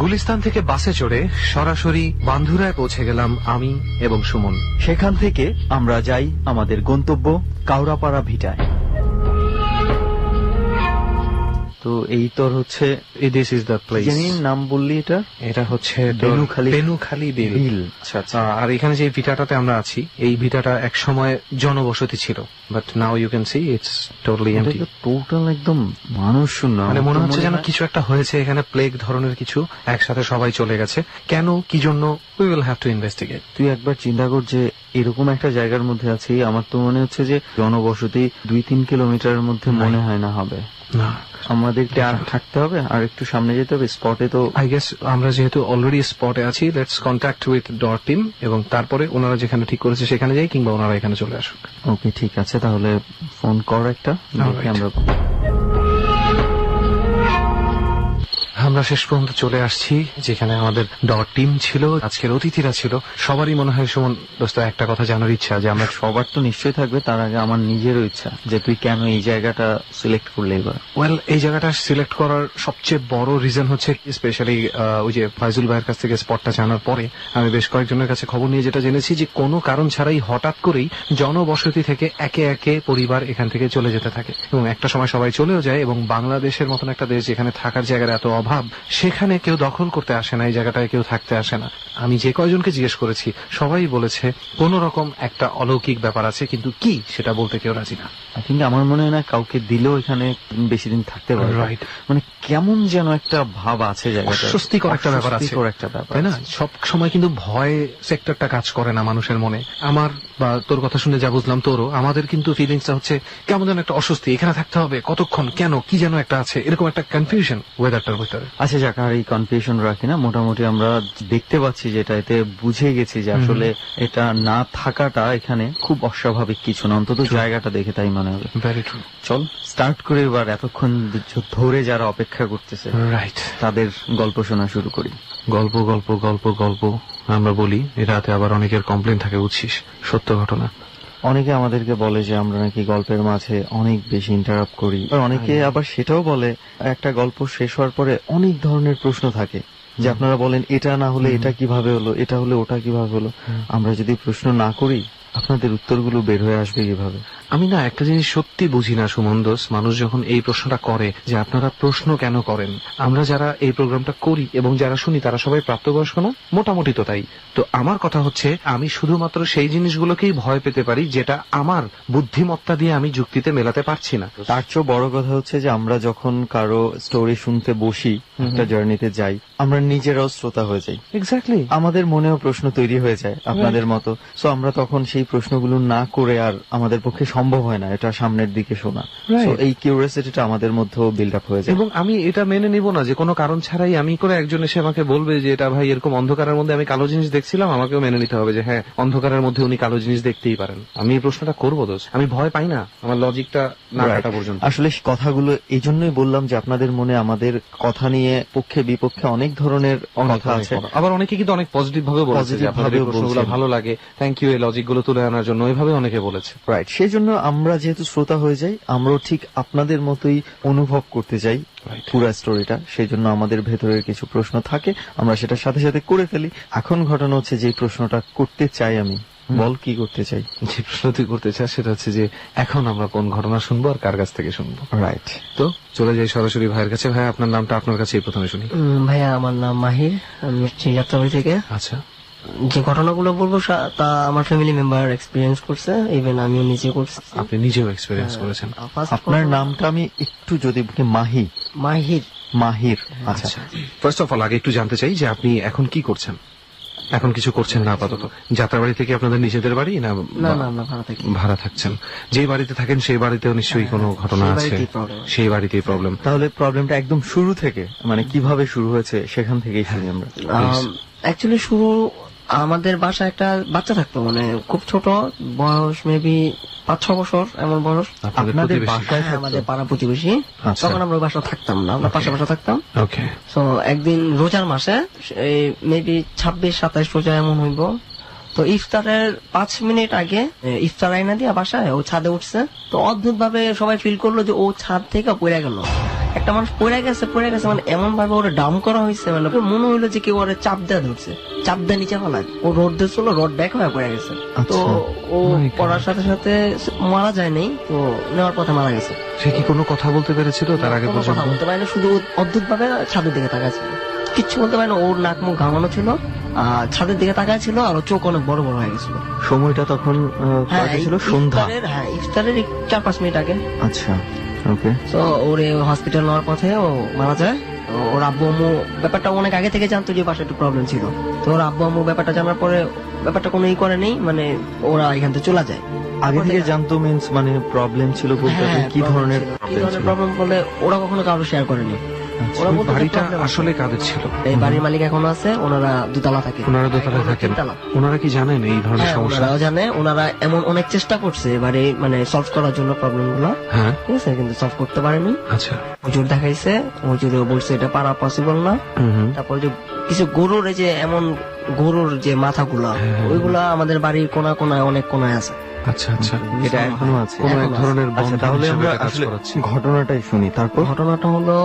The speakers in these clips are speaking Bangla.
গুলিস্তান থেকে বাসে চড়ে সরাসরি বান্ধুরায় পৌঁছে গেলাম আমি এবং সুমন। সেখান থেকে আমরা যাই আমাদের গন্তব্য কাউরাপাড়া ভিটায়। তো এই তোর হচ্ছে দিস ইজ দ্য প্লেস। নাম বললি এটা হচ্ছে বেনুখালী বিল। আর এখানে যে ভিটাটাতে আমরা আছি, এই ভিটাটা এক সময় জনবসতি ছিল, but now you can see it's totally empty. Total একদম মানুষ শূন্য। মানে মনে হচ্ছে যেন কিছু একটা হয়েছে এখানে, প্লেগ ধরনের কিছু, একসাথে সবাই চলে গেছে। কেন, কি জন্য, we will have to investigate. তুই একবার চিন্তা কর যে এরকম একটা জায়গার মধ্যে আছি, আমার তো মনে হচ্ছে যে জনবসতি 2-3 কিলোমিটারের মধ্যে মনে হয় না হবে। না, আমাদেরকে আর থাকতে হবে, আর একটু সামনে যেতে হবে স্পটে। তো আই গেস আমরা যেহেতু অলরেডি স্পটে আছি, লেটস কন্ট্যাক্ট উইথ ডর টিম, এবং তারপরে ওনারা যেখানে ঠিক করেছে সেখানে যাই, কিংবা ওনারা এখানে চলে আসুক। ওকে, ঠিক আছে, তাহলে ফোন কর একটা। আমরা শেষ পর্যন্ত চলে আসছি যেখানে আমাদের ডট টিম ছিল, আজকের অতিথিরা ছিল। সবারই মনে হয় সুমন দোস্ত একটা কথা জানার ইচ্ছা, যে আমরা সবার তো নিশ্চয়ই থাকবে, তার আগে আমার নিজেরও ইচ্ছা যে তুই কেন এই জায়গাটা সিলেক্ট করলে এবার। ওয়েল, এই জায়গাটা সিলেক্ট করার সবচেয়ে বড় রিজন হচ্ছে স্পেশালি ওই যে ফাইজুল ভাইয়ের কাছ থেকে স্পটটা জানার পরে আমি বেশ কয়েকজনের কাছে খবর নিয়ে যেটা জেনেছি যে কোনো কারণ ছাড়াই হঠাৎ করেই জনবসতি থেকে একে একে পরিবার এখান থেকে চলে যেতে থাকে, এবং একটা সময় সবাই চলেও যায়, এবং বাংলাদেশের মতন একটা দেশ যেখানে থাকার জায়গার এত অভাব, সেখানে কেউ দখল করতে আসে না, এই জায়গাটায় কেউ থাকতে আসে না। আমি যে কয়জনকে জিজ্ঞেস করেছি সবাই বলেছে কোন রকম একটা অলৌকিক ব্যাপার আছে, কিন্তু কি সেটা বলতে কেউ রাজি না। কিন্তু আমার মনে হয় না কাউকে দিলেও এখানে বেশি দিন থাকতে পারে। রাইট, মানে কেমন যেন একটা ভাব আছে জায়গাটা, স্বস্তিকর একটা ব্যাপার আছে, তাই না? সব সময় কিন্তু ভয় সেক্টরটা কাজ করে না মানুষের মনে। আমার বা তোর কথা শুনে যা বুঝলাম, তোরও আমাদের কিন্তু ফিলিংসটা হচ্ছে কেমন যেন একটা অস্বস্তি, এখানে থাকতে হবে কতক্ষণ, কেন, কি যেন একটা আছে, এরকম একটা কনফিউশন ওয়েদারটার ভিতরে। আচ্ছা যাক, আর এই কনফিউশন রাখি না, মোটামুটি আমরা দেখতে পাচ্ছি যেটা, এতে বুঝে গেছি যে আসলে এটা না থাকাটা এখানে খুব অস্বাভাবিক কিছু না, অন্তত জায়গাটা দেখে তাই মনে হবে। Very true. চল স্টার্ট করে এবার এতক্ষণ ধরে যারা অপেক্ষা করতেছে, রাইট, তাদের গল্প শোনা শুরু করি। গল্প গল্প গল্প গল্প আমরা বলি, এ রাতে আবার অনেকের কমপ্লেন থাকে, বুঝছিস, সত্য ঘটনা। অনেকে আমাদেরকে বলে যে আমরা নাকি গল্পের মাঝে অনেক বেশি ইন্টারাপ্ট করি, আর অনেকে আবার সেটাও বলে একটা গল্প শেষ হওয়ার পরে অনেক ধরনের প্রশ্ন থাকে, যে আপনারা বলেন এটা না হলে এটা কিভাবে হলো, এটা হলে ওটা কিভাবে হলো। আমরা যদি প্রশ্ন না করি আপনাদের উত্তরগুলো বের হয়ে আসবে কিভাবে? আমি না একটা জিনিস সত্যি বুঝি না সুমন দোস, মানুষ যখন এই প্রশ্নটা করে যে আপনারা প্রশ্ন কেন করেন। আমরা যারা এই প্রোগ্রামটা করি এবং যারা শুনি তারা সবাই প্রাপ্তবয়স্ক না, মোটামুটি তো তাই। তো আমার কথা হচ্ছে, আমি শুধুমাত্র সেই জিনিসগুলোকেই ভয় পেতে পারি যেটা আমার বুদ্ধিমত্তা দিয়ে আমি যুক্তিতে মেলাতে পারছি না। তার চেয়ে বড় কথা হচ্ছে যে আমরা যখন কারো স্টোরি শুনতে বসি, একটা জার্নিতে যাই, আমরা নিজেরাও শ্রোতা হয়ে যাই। এক্স্যাক্টলি, আমাদের মনেও প্রশ্ন তৈরি হয়ে যায় আপনাদের মতো। সো আমরা তখন সেই প্রশ্নগুলো না করে আর আমাদের পক্ষে সম্ভব হয় না এটা সামনের দিকে শোনা। এই কিউরিওসিটিটা আমাদের মধ্যেও বিল্ড আপ হয়ে যায়, এবং আমি এটা মেনে নিব না যে কোনো কারণ ছাড়াই আমি করে একজন এসে আমাকে বলবে যে এটা ভাই এরকম অন্ধকারের মধ্যে আমি কালো জিনিস দেখছিলাম, আমাকেও মেনে নিতে হবে যে হ্যাঁ অন্ধকারের মধ্যে উনি কালো জিনিস দেখতেই পারেন। আমি এই প্রশ্নটা করবো দোষ, আমি ভয় পাই না আমার লজিকটা না কাটা পর্যন্ত। আসলে কথাগুলো এই জন্যই বললাম যে আপনাদের মনে আমাদের কথা নিয়ে পক্ষে বিপক্ষে অনেক ধরনের কথা আছে, আবার অনেকে কিন্তু অনেক পজিটিভ ভাবে বলেছে যে আপনাদের প্রশ্নগুলো ভালো লাগে, থ্যাংক ইউ এই লজিক গুলো তুলে আনার জন্য, এইভাবে অনেকে বলেছে। রাইট, সেই জন্য আমরা যেহেতু শ্রোতা হয়ে যাই, আমরাও ঠিক আপনাদের মতোই অনুভব করতে চাই পুরো স্টোরিটা। সেই জন্য আমাদের ভেতরের কিছু প্রশ্ন থাকে, আমরা সেটার সাথে সাথে করে ফেলি। এখন ঘটনা হচ্ছে যে প্রশ্নটা করতে চাই আমি, বল কি করতে চাই? যে প্রশ্ন তুই করতে চাস সেটা হচ্ছে যে এখন আমরা কোন ঘটনা শুনবো আর কার কাছ থেকে শুনবো। রাইট, তো চলে যাই সরাসরি ভাইয়ের কাছে। ভাই আপনার নামটা আপনার কাছেই প্রথমে শুনি। ভাইয়া আমার নাম মাহির, আমি যাত্রাবাড়ি থেকে। আচ্ছা, যে ঘটনাগুলো বলবো তা আমার ফ্যামিলি মেম্বার এক্সপিরিয়েন্স করছে, ইভেন আমিও নিজে করছি। আপনি নিজেও এক্সপিরিয়েন্স করেছেন? আপনার নামটা আমি একটু যদি মাহি? মাহির। মাহির, আচ্ছা। ফার্স্ট অফ অল আগে একটু জানতে চাই যে আপনি এখন কি করছেন? এখন কিছু করছেন না আপাতত? যাত্রাবাড়ি থেকে আপনাদের নিজেদের বাড়ি না ভাড়া থাকছেন? যে বাড়িতে থাকেন সেই বাড়িতেও নিশ্চয়ই কোনো ঘটনা আছে, সেই বাড়িতেই প্রবলেম। তাহলে প্রবলেমটা একদম শুরু থেকে, মানে কিভাবে শুরু হয়েছে সেখান থেকেই শুনি আমরা। অ্যাকচুয়ালি শুরু আমাদের বাসায় একটা বাচ্চা থাকতো, মানে খুব ছোট বয়স, মেবি 5-6 বছর এমন বয়স। আপনাদের বাসায়? আমাদের পাড়া প্রতিবেশী। তখন আমরা বাসা থাকতাম না, আমরা পাশে বাসা থাকতাম। ওকে। তো একদিন রোজার মাসে মেবি 26-27 রোজা এমন হইব, তো ইফতারের 5 মিনিট আগে ইফতার আইনা দিয়ে বাসায় ও ছাদে উঠছে। তো অদ্ভুত ভাবে সবাই ফিল করলো যে ও ছাদ থেকে পড়ে গেল। একটা মানুষ পড়ে গেছে মানে এমন ভাবে ওরা ডাউন করা হয়েছে, মানে ওর মনে হইলো যে কেউ ওরা চাপ দেওয়া ধরছে, চাপ দেওয়া নিচে ফেলায়, ও রোড দিয়েছিল, রোড ব্যাক হয়ে পড়ে গেছে। তো ও My God. পড়ার সাথে সাথে মারা যায় নাই, তো নেওয়ার পথে মারা গেছে। সে কি কোনো কথা বলতে পেরেছিল তার আগে কোনো কথা পর্যন্ত? বলতে পারে না, শুধু অদ্ভুত ভাবে ছাদের দিকে তাকাচ্ছিল, কিচ্ছু বলতে পারে না। ওর নাক মুখ ঘামানো ছিল, ছাদের দিকে তাকায় ছিল, আর ওর চোখ অনেক বড় বড় হয়ে গেছিল। সময়টা তখন কয়টা ছিল? সন্ধ্যা? ইফতারের 4-5 মিনিট আগে। আচ্ছা, ওকে। তো ওরে হসপিটাল নেওয়ার পথে ও মারা যায়। তো ওর আব্বু আম্মু ব্যাপারটা অনেক আগে থেকে জানতো যে বাসায় একটু প্রবলেম ছিল। তো ওর আব্বু আম্মু ব্যাপারটা জানার পরে ব্যাপারটা কোনো ই করে নেই, মানে ওরা এখান থেকে চলে যায়। আগে থেকে জানতো মিন্স মানে প্রবলেম ছিল বলতে হ্যাঁ, কি problem ধরনের ছিল। কি প্রবলেম ধরনের ছিল? প্রবলেম বলে ওরা কখনো কারো শেয়ার করেনি। ওরা ওই বলতো যে বাড়িটা problem আছে। আসলে কাদের ছিল? এই বাড়ির মালিক এখনো আছে, ওনারা দুতলা থাকে। ওনারা দোতলায় ওনারা থাকেন। তিনতলা। ওনারা কি জানেন এই ধরনের হ্যাঁ, সমস্যা? ওনারাও জানে, ওনারা এমন অনেক চেষ্টা করছে এবারে মানে সলভ করার জন্য প্রবলেম গুলো, হ্যাঁ, ঠিক আছে, কিন্তু সলভ করতে পারেনি। আচ্ছা। হুজুর দেখাইছে, হুজুর বলছে এটা পারা পসিবল না। তারপর যে কিছু গরুর এই যে এমন গরুর যে মাথাগুলা, হ্যাঁ। ওইগুলা আমাদের বাড়ির কোনা কোনায় অনেক কোনায় আছে। আচ্ছা আচ্ছা, এটা এখনো আছে? কোনো এক এখনো আছে। ধরনের আচ্ছা, বন্ধন তাহলে হিসেবে আমরা এটা কাজ আসলে করাচ্ছে। ঘটনাটাই শুনি, তারপর? ঘটনাটা হলো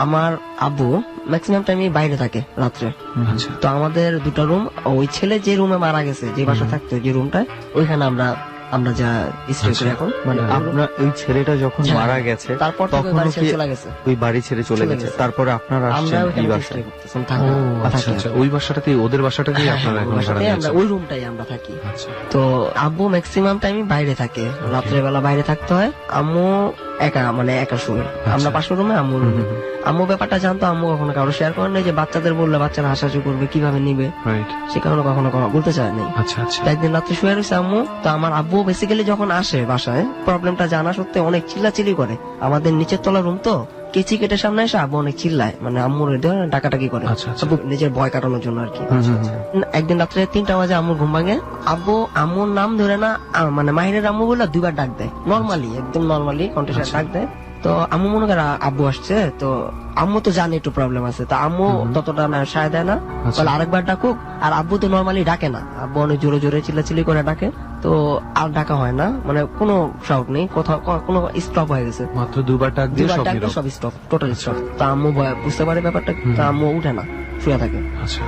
আমার আব্বু ম্যাক্সিমাম টাইমই বাইরে থাকে রাত্রে। আচ্ছা, তো আমাদের দুটো রুম, ওই ছেলে যে রুমে মারা গেছে, যে বাসা থাকতো যে রুমটায়, ওইখানে আমরা যা স্টে করি এখন। মানে আপনার ওই ছেলেটা যখন হ্যাঁ। মারা গেছে তারপর থেকে তখন বাড়ি ছেড়ে কি চলে গেছে, ওই বাড়ি ছেড়ে চলে চলে গেছে, গেছে। তারপরে আপনারা আমরা আসছেন এই ওইখানে বাসায়? স্টে করতেছি, ও থাকি। আচ্ছা আচ্ছা, ওই বাসাটাতেই, ওদের বাসাটাতেই হ্যাঁ, আপনারা ওই এখন ভাড়া বাসাতেই আমরা, নিয়েছেন? ওই রুমটাই আমরা থাকি। আচ্ছা, তো আব্বু ম্যাক্সিমাম টাইমই বাইরে থাকে, রাত্রে বেলা বাইরে থাকতে হয়। আম্মু একা, মানে একা শুয়ে, আমরা পাশের রুমে, আম্মু রুমে। আম্মু ব্যাপারটা জানতো, আম্মু কখনো কারো শেয়ার করে নাই, যে বাচ্চাদের বললে বাচ্চারা হাসাহাসি করবে, কিভাবে নিবে, রাইট, সে কারণে কখনো বলতে চায় নাই। আচ্ছা আচ্ছা, তো একদিন রাত্রে শুয়ে রয়েছে আম্মু, তো আমার আব্বু বেসিক্যালি যখন আসে বাসায়, প্রবলেমটা জানা সত্ত্বে অনেক চিল্লাচিল্লি করে। আমাদের নিচের তলা রুম তো, কেচি কেটে সামনে এসে আব্বু অনেক চিল্লায়, মানে আম্মুর ডাকাটাকি করে, আচ্ছা, আচ্ছা। আব্বু নিজের ভয় কাটানোর জন্য আর কি। একদিন রাত্রে 3টা বাজে আম্মুর ঘুম ভাঙে, আব্বু আম্মুর নাম ধরে না, মানে মাহিরের আম্মু বলে 2বার ডাক দেয়, নর্মালি, একদম নর্মালি কন্টেস্ট ডাক দেয়। তো আম্মু মনে করে আব্বু আসছে, তো আম্মু তো জানে একটু প্রবলেম আছে, তো আম্মু ততটা না সায় দেয় না, বলে আরেকবার ডাকুক। আর আব্বু তো নর্মালি ডাকে না, আব্বু অনেক জোরে জোরে চিল্লাচিল্লি করে ডাকে, তো আর ডাকা হয় না, মানে কোনো শাউট নেই, কোথাও কোনো স্টপ হয়ে গেছে। মাত্র দুবার ডাক দিয়ে দুবার সব ডাকলে নীরব। সব স্টপ, টোটাল স্টপ। তো আম্মু বুঝতে পারে ব্যাপারটা, তো আম্মু উঠে না, শুয়ে থাকে। আচ্ছা,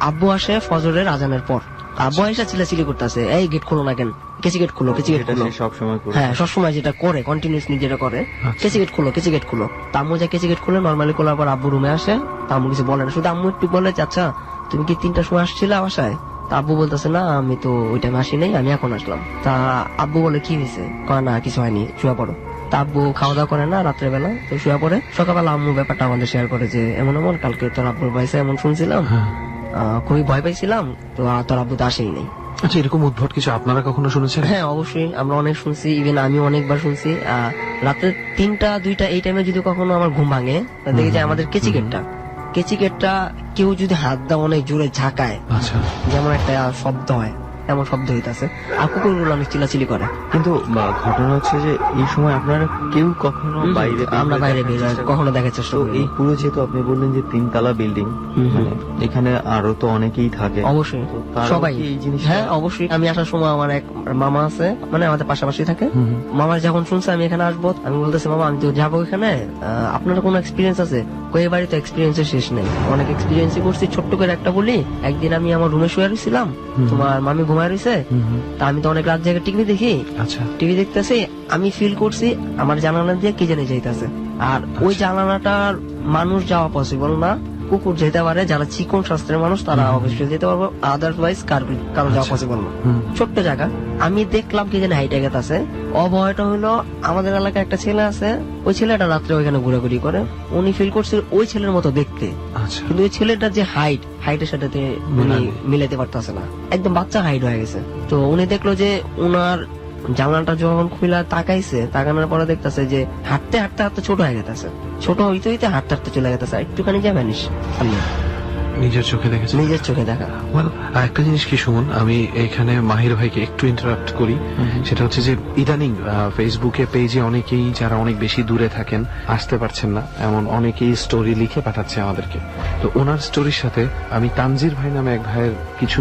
আব্বু আসে ফজরের আজানের পর, আব্বু এসে চিল্লাচিল্লি করতেছে, এই গেট খুলো না কেন, কেসি গেট খুলো, কেসি গেট এটা খুলো। সে সবসময় করে? হ্যাঁ, সবসময় যেটা করে, কন্টিনিউসলি যেটা করে, কেসি গেট খুলো, কেসি গেট খুলো। তা আম্মু যা কেসি গেট খুলে, নর্মালি খোলার পর আব্বু রুমে আসে, তা আম্মু কিছু বলে না, শুধু আম্মু একটু বলে যে আচ্ছা তুমি কি 3টার সময় আসছিলে বাসায়? তা আব্বু বলতেছে না, আমি তো ওই টাইমে আসি নাই, আমি এখন আসলাম। তা আব্বু বলে কি হয়েছে, কয় না কিছু হয়নি, শুয়ে পড়ো। তা আব্বু খাওয়া দাওয়া করে না রাত্রে বেলা, তো শুয়ে পড়ে। সকালবেলা আম্মু ব্যাপারটা আমাদের শেয়ার করে যে এমন এমন কালকে তোর আব্বুর বয়সে এমন শুনছিলাম, খুবই ভয় পাইছিলাম, তো তোর আব্বু তো আসেই নাই। আচ্ছা, এরকম উদ্ভট কিছু আপনারা কখনো শুনেছেন? হ্যাঁ, অবশ্যই আমরা অনেক শুনছি, ইভেন আমি অনেকবার শুনছি। রাতে 3টা 2টা এই টাইমে যদি কখনো আমার ঘুম ভাঙে, তা দেখি যে আমাদের কেচি গেটটা কেউ যদি হাত দা অনেক জোরে ঝাঁকায়, আচ্ছা, যেমন একটা শব্দ হয়, এমন শব্দ হইতাছে, আর কুকুরগুলো অনেক চিল্লাচিল্লি করে। কিন্তু ঘটনা হচ্ছে যে এই সময় আপনারা কেউ কখনো বাইরে বের আমরা হয়ে বাইরে দেখার বের চেষ্টা করেন? কখনো দেখার চেষ্টা তো করি এই পুরো, যেহেতু আপনি বললেন যে 3তলা বিল্ডিং, মানে এখানে আরো তো অনেকেই থাকে, অবশ্যই তো তারাও সবাই। কি এই জিনিসটা? হ্যাঁ, অবশ্যই। আমি আসার সময় আমার এক মামা আছে, মানে আমাদের পাশাপাশি থাকে। মামার যখন শুনছে আমি এখানে আসবো, আমি বলতেছি মামা আমি তো যাবো এখানে, আপনার কোনো এক্সপিরিয়েন্স আছে? কই বাড়ি তো এক্সপিরিয়েন্সের শেষ নেই, অনেক এক্সপিরিয়েন্সই করছি। ছোট্ট করে একটা বলি, একদিন আমি আমার রুমে শুয়ে রয়েছিলাম, তোমার মামি ঘুমায় রয়েছে, তা আমি তো অনেক রাত জায়গায় টিভি দেখি, আচ্ছা, টিভি দেখতেছি, আমি ফিল করছি আমার জানালা দিয়ে কি জানি যাইতেছে, আর ওই জানালাটার মানুষ যাওয়া পসিবল না, কুকুর যেতে পারে, যারা চিকন স্বাস্থ্যের মানুষ তারা অবশ্যই যেতে পারবো, আদারওয়াইজ কারো যাওয়া পসিবল না। ছোট্ট জায়গা, আমি দেখলাম কি জানি হাইটে গেছে। অভয়টা হলো আমাদের এলাকায় একটা ছেলে আছে, ওই ছেলেটা রাত্রে ওইখানে ঘোরাঘুরি করে, উনি ফিল করছে ওই ছেলের মতো দেখতে, আচ্ছা, কিন্তু ওই ছেলেটার যে হাইটের সাথে উনি মিলাইতে পারতেছে না, একদম বাচ্চা হাইট হয়ে গেছে। তো উনি দেখলো যে উনার জানলাটা যখন খুলে তাকাইছে, তাকানোর পরে দেখতেছে যে হাঁটতে হাঁটতে ছোট হয়ে গেছে, ছোট হইতে হইতে হাঁটতে হাঁটতে চলে গেছে, একটুখানি যা ভ্যানিশ। নিজের চোখে দেখেছেন? নিজের চোখে দেখা। ওয়েল, একটা জিনিস কি সুমন, আমি এখানে মাহির ভাইকে একটু ইন্টারাপ্ট করি। সেটা হচ্ছে যে ইদানিং ফেসবুকে পেজে অনেকেই যারা অনেক বেশি দূরে থাকেন, আসতে পারছেন না, এমন অনেকেই স্টোরি লিখে পাঠাচ্ছে আমাদেরকে। তো ওনার স্টোরির সাথে আমি তানজির ভাই নামে এক ভাইয়ের কিছু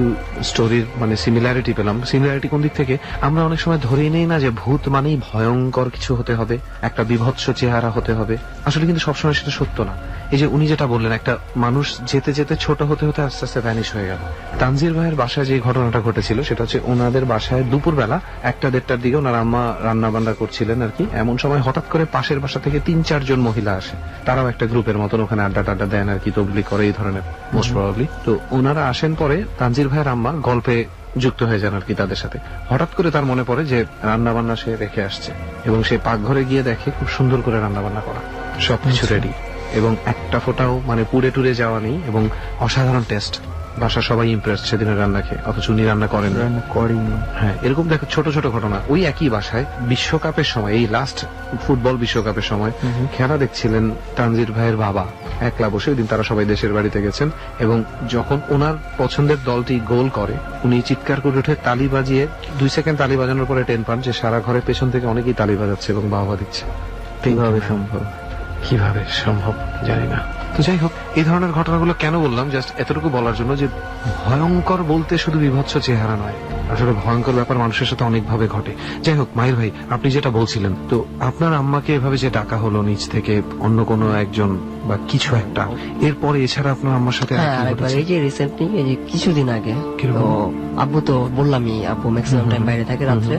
স্টোরির মানে সিমিলারিটি পেলাম। সিমিলারিটি কোন দিক থেকে, আমরা অনেক সময় ধরেই নেই না যে ভূত মানেই ভয়ঙ্কর কিছু হতে হবে, একটা বিভৎস চেহারা হতে হবে। আসলে কিন্তু সবসময় সেটা সত্য না। এই যে উনি যেটা বললেন, একটা মানুষ যেতে যেতে ছোট হতে হতে আস্তে আস্তে ভ্যানিশ হয়ে গেল। তানজির ভাইয়ের বাসায় যে ঘটনাটা ঘটেছিল সেটা হচ্ছে ওনাদের বাসায় দুপুরবেলা 1-1:30টার দিকে ওনার আম্মা রান্না বান্না করছিলেন আর কি। এমন সময় হঠাৎ করে পাশের বাসা থেকে 3-4 জন মহিলা আসে। তারাও একটা গ্রুপের মতন ওখানে আড্ডা টাড্ডা দেন আর কি, তবলিগ করে এই ধরনের মোস্ট প্রবাবলি। তো ওনারা আসেন পরে তানজির ভাইয়ের আম্মা গল্পে যুক্ত হয়ে যান আর কি তাদের সাথে। হঠাৎ করে তার মনে পড়ে যে রান্না বান্না সে রেখে আসছে এবং সে পাকঘরে গিয়ে দেখে খুব সুন্দর করে রান্না বান্না করা, সবকিছু রেডি এবং একটা ফোঁটাও মানে পুড়ে টুরে যাওয়া নেই এবং অসাধারণ টেস্ট। বাসা সবাই ইমপ্রেস সেদিনের রান্না খেয়ে, অথচ উনি রান্না করেন না। রান্না করেনি। হ্যাঁ, এরকম দেখো ছোট ছোট ঘটনা। ওই একই বাসায় বিশ্বকাপের সময়, এই লাস্ট ফুটবল বিশ্বকাপের সময় খেলা দেখছিলেন তানজির ভাইয়ের বাবা একলা বসে। ওই দিন তারা সবাই দেশের বাড়িতে গেছেন এবং যখন ওনার পছন্দের দলটি গোল করে উনি চিৎকার করে উঠে তালি বাজিয়ে 2 সেকেন্ড তালি বাজানোর পরে টের পান যে সারা ঘরের পেছন থেকে অনেকেই তালি বাজাচ্ছে এবং বাবা দিচ্ছে। কিভাবে সম্ভব? কিভাবে সম্ভব জানি না। তো যাই হোক, এই ধরনের ঘটনাগুলো কেন বললাম, জাস্ট এতটুকু বলার জন্য যে ভয়ঙ্কর বলতে শুধু বিভৎস চেহারা নয়, আসলে ভয়ঙ্কর ব্যাপার মানুষের সাথে অনেক ভাবে ঘটে। যাই হোক মাহির ভাই, আপনি যেটা বলছিলেন, তো আপনার আম্মাকে এভাবে যে ডাকা হলো নিজ থেকে অন্য কোনো একজন বা কিছু একটা, এরপরে এছাড়া আপনার আম্মার সাথে আর হ্যাঁ, কি আরেকবার ঘটেছে? এই যে রিসেন্টলি, এই যে কিছুদিন আগে, কিরকম? তো আব্বু তো বললামই, আব্বু ম্যাক্সিমাম টাইম বাইরে থাকে রাত্রে।